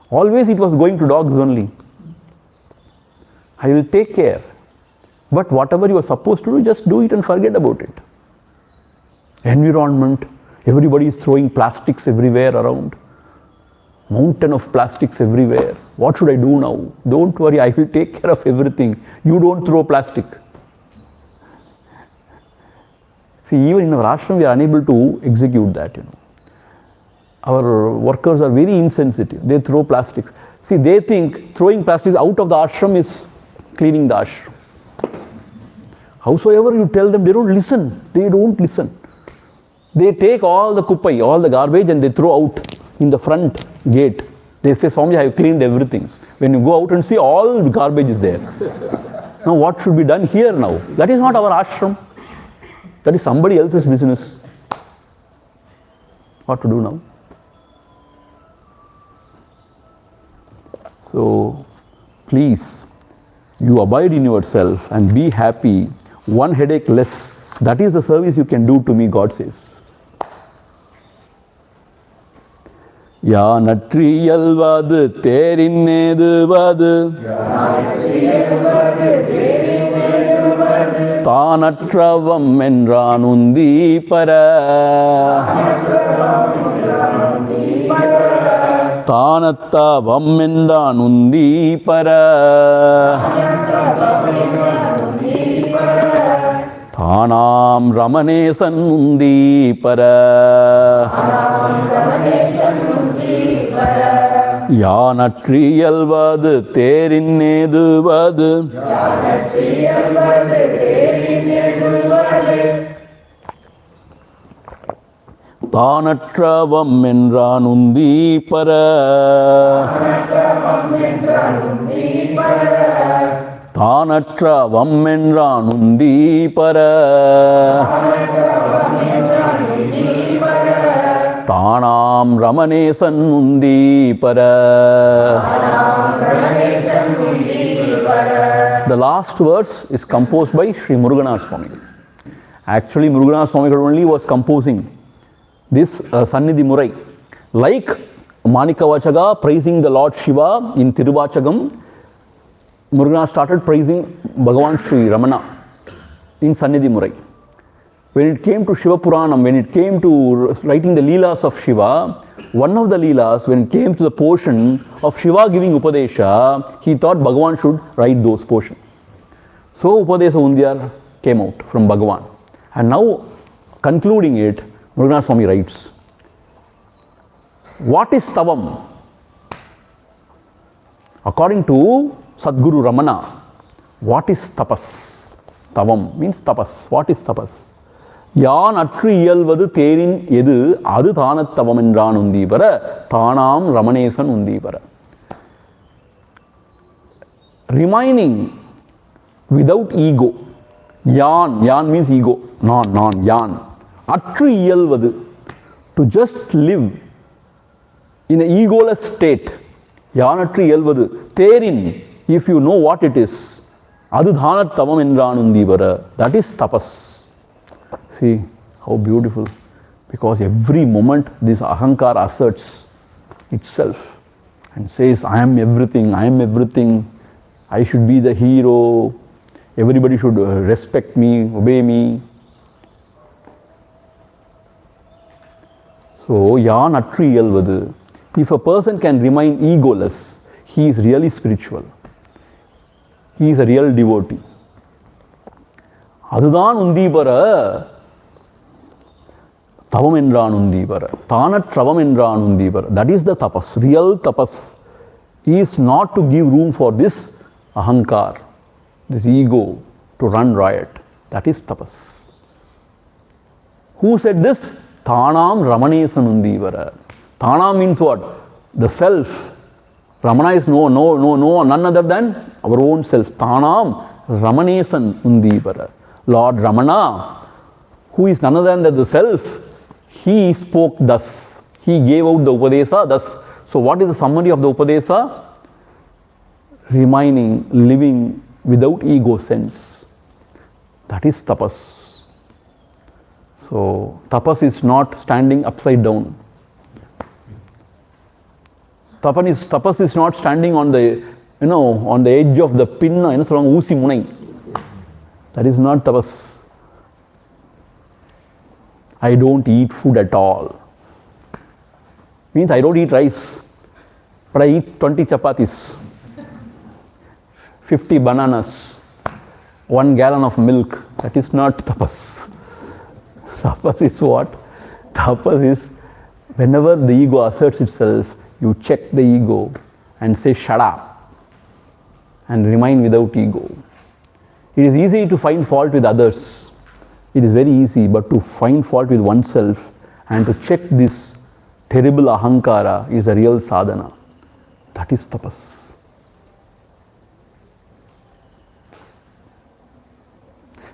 Always it was going to dogs only. I will take care. But whatever you are supposed to do, just do it and forget about it. Environment, everybody is throwing plastics everywhere around. Mountain of plastics everywhere. What should I do now? Don't worry, I will take care of everything. You don't throw plastic. See, even in our ashram, we are unable to execute that, Our workers are very insensitive. They throw plastics. See, they think throwing plastics out of the ashram is cleaning the ashram. Howsoever you tell them, they don't listen. They don't listen. They take all the kupai, all the garbage, and they throw out in the front gate. They say, Swami, I have cleaned everything. When you go out and see, all the garbage is there. Now what should be done here now? That is not our ashram. That is somebody else's business. What to do now? So, please, you abide in yourself and be happy. One headache less. That is the service you can do to me, God says. யானற்றியல்வது தேரின்னேதுவது தானற்றவம் என்றான் உந்தி பர தானத்தவம் என்றான் உந்தி பர தானாம் ரமணேசன் உந்தி பர யானற்றியல்வது தேரின்னேதுவது தானற்றவம் என்றான் உந்தி பர தானற்றவம் என்றான் உந்தி பர தானாம் ரமணேசன் உந்தி பர. The last verse is composed by Sri Muruganath Swami. Actually, Muruganath Swami only was composing this Sannidhi Murai. Like Manikavachaga praising the Lord Shiva in Tiruvachagam, Muruganath started praising Bhagavan Sri Ramana in Sannidhi Murai. When it came to Shiva Puranam, when it came to writing the Leelas of Shiva, one of the Leelas, when it came to the portion of Shiva giving Upadesa, he thought Bhagavan should write those portions. So Upadesa Undiyar came out from Bhagavan. And now, concluding it, Muruganath Swami writes, what is Tavam? According to Sadguru Ramana, what is Tapas? Tavam means Tapas. What is Tapas? யான் அற்று இயல்வது தேரின் எது அது தானத்தவம் என்றான் உந்தீபர தானாம் ரமணேசன் உந்தீபர. Remaining without ego. Yan means ego. Non, yan. Atru iyalvadu. To just live in an egoless state. Yan atru iyalvadu. Therein, if you know what it is, adu dhanattavam endran undivara. That is tapas. See how beautiful. Because every moment this ahankar asserts itself and says, I am everything, I am everything. I should be the hero. Everybody should respect me, obey me. So, yan atru iyalvadu. If a person can remain egoless, he is really spiritual. He is a real devotee. Adudhan undibara, tavam endran undibara, thanatravam endran undibara. That is the tapas. Real tapas is not to give room for this ahankar, this ego to run riot. That is tapas. Who said this? Thanam Ramanesan undivara. Thana means what? The self. Ramana is none other than our own self. Thanam Ramanesan undivara. Lord Ramana, who is none other than the self, he spoke thus. He gave out the Upadesa thus. So what is the summary of the Upadesa? remaining, living without ego sense. That is tapas. So, tapas is not standing upside down. Tapas is not standing on the, on the edge of the pin, usi munai. That is not tapas. I don't eat food at all. Means I don't eat rice, but I eat 20 chapatis, 50 bananas, 1 gallon of milk. That is not tapas. Tapas is what? Tapas is whenever the ego asserts itself, you check the ego and say shut up and remain without ego. It is easy to find fault with others. It is very easy, but to find fault with oneself and to check this terrible ahankara is a real sadhana. That is tapas.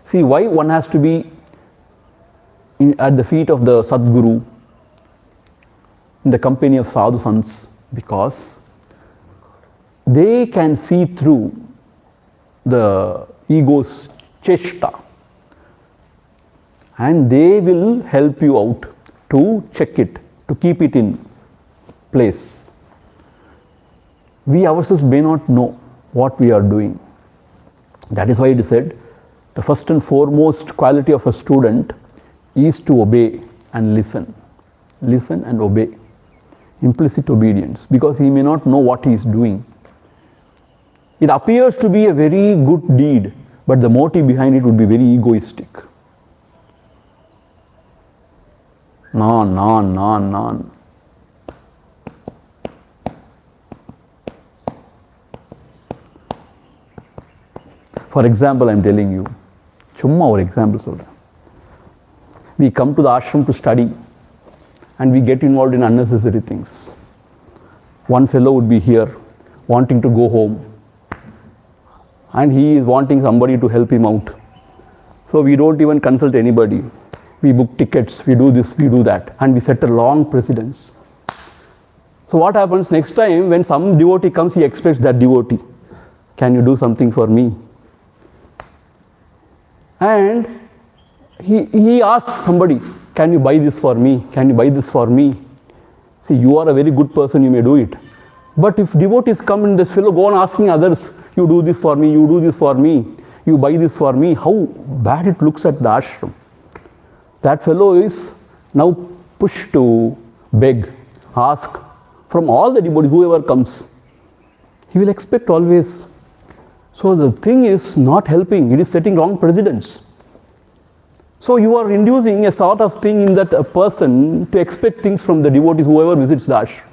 See, why one has to be at the feet of the Sadguru, in the company of sadhu sants? Because they can see through the ego's cheshta and they will help you out to check it, to keep it in place. We ourselves may not know what we are doing. That is why it is said, the first and foremost quality of a student is to obey and listen. Listen and obey. Implicit obedience, because he may not know what he is doing. It appears to be a very good deed, but the motive behind it would be very egoistic. Non. For example, I am telling you, chumma or example solra. We come to the ashram to study and we get involved in unnecessary things. One fellow would be here wanting to go home and he is wanting somebody to help him out. So we don't even consult anybody. We book tickets, we do this, we do that, and we set a long precedence. So what happens next time when some devotee comes, he expects that devotee, can you do something for me? And he asks somebody, can you buy this for me? Can you buy this for me? See, you are a very good person, you may do it. But if devotees come and this fellow go on asking others, you do this for me, you do this for me, you buy this for me, how bad it looks at the ashram. That fellow is now pushed to beg, ask from all the devotees, whoever comes. He will expect always. So the thing is not helping, it is setting wrong precedents. So you are inducing a sort of thing in that a person to expect things from the devotees, whoever visits the ashram.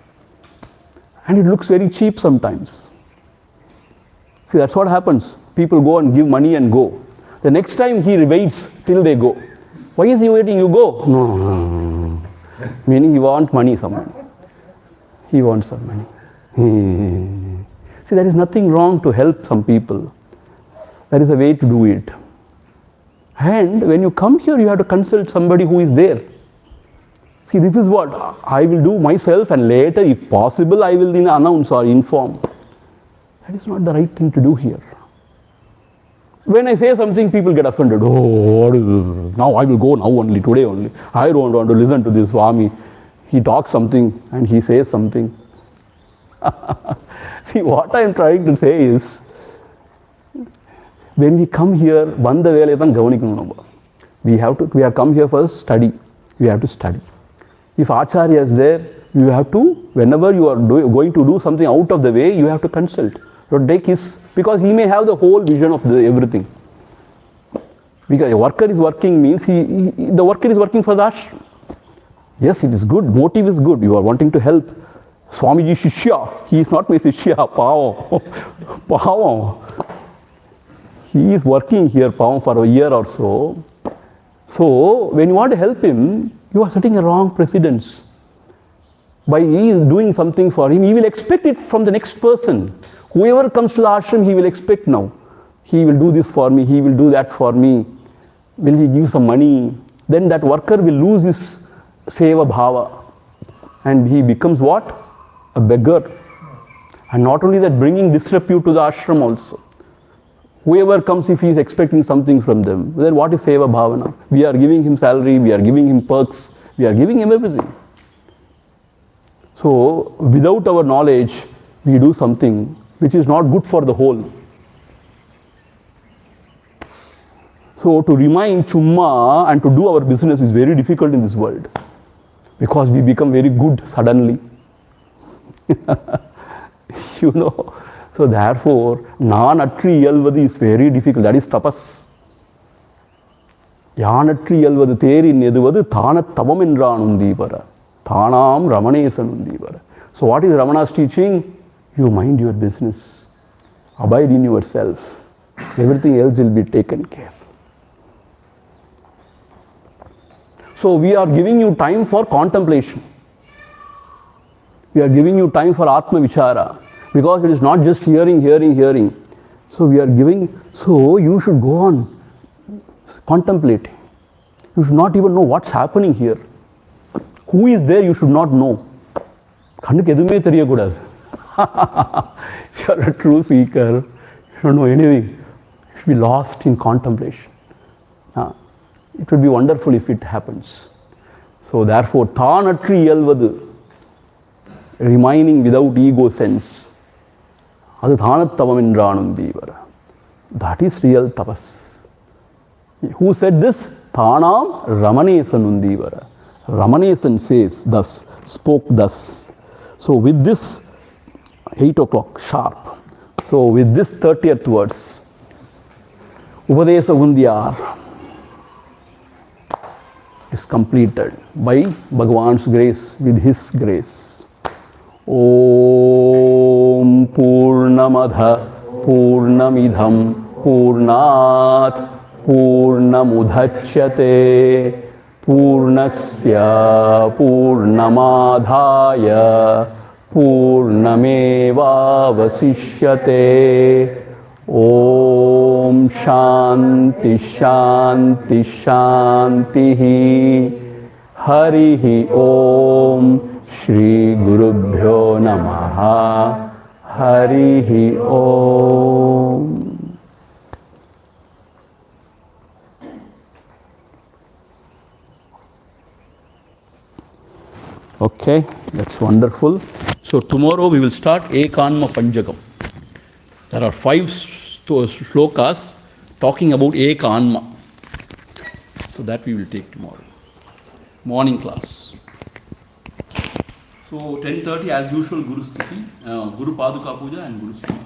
And it looks very cheap sometimes. See, that's what happens. People go and give money and go. The next time he waits till they go. Why is he waiting? You go. No. Meaning he wants money someone. He wants some money. See, there is nothing wrong to help some people. There is a way to do it. And when you come here, you have to consult somebody who is there. See, this is what I will do myself, and later, if possible, I will then announce or inform. That is not the right thing to do here. When I say something, people get offended. Oh, what is this? Now I will go now only, today only. I don't want to listen to this Swami. He talks something and he says something. See, what I am trying to say is, when we come here, we have come here for study. We have to study. If Acharya is there, you have to, whenever you are going to do something out of the way, you have to consult. Don't take his, because he may have the whole vision of everything. Because a worker is working means the worker is working for the ashram. Yes, it is good, motive is good, you are wanting to help. Swamiji Shishya, he is not my Shishya, Pavam. He is working here, Pavam, for a year or so. So, when you want to help him, you are setting a wrong precedence. By doing something for him, he will expect it from the next person. Whoever comes to the ashram, he will expect now. He will do this for me, he will do that for me. Will he give some money? Then that worker will lose his seva bhava. And he becomes what? A beggar. And not only that, bringing disrepute to the ashram also. Whoever comes, if he is expecting something from them, then what is Seva Bhavana? We are giving him salary, we are giving him perks, we are giving him everything. So, without our knowledge, we do something which is not good for the whole. So, to remain chumma and to do our business is very difficult in this world, because we become very good suddenly. You know. So therefore, nanatri yalvadi is very difficult. That is tapas. Yanatri yalvadu theri neduvadu thanat tavam endran undivara. Thanam ramanesan undivara. So what is Ramana's teaching? You mind your business. Abide in yourself. Everything else will be taken care of. So we are giving you time for contemplation. We are giving you time for Atma Vichara. Because it is not just hearing. So we are giving, so you should go on contemplating. You should not even know what's happening here. Who is there, you should not know. If you are a true seeker, you don't know anything. You should be lost in contemplation. It would be wonderful if it happens. So therefore, thanatri yalvadu, remaining without ego sense. That is real tapas. Who said this? Thanam Ramanesan Undivara. Ramanesan says thus, spoke thus. So with this, 8 o'clock sharp. So with this 30th words, Upadesa Undiyar is completed by Bhagavan's grace, with his grace. Om Purnamadha Purnamidham Purnat Purnamudhachyate Purnasya Purnamadhaya Purnameva Vasishyate. Om Shanti Shanti Shanti Harihi Om Shri Gurubhyo Namaha. Harihi Om. Okay, that's wonderful. So tomorrow we will start Ekanma Panjagam. There are 5 shlokas talking about Ekanma. So that we will take tomorrow. Morning class. So 10:30 as usual Guru Stuti, Guru Paduka Puja and Guru Stuti.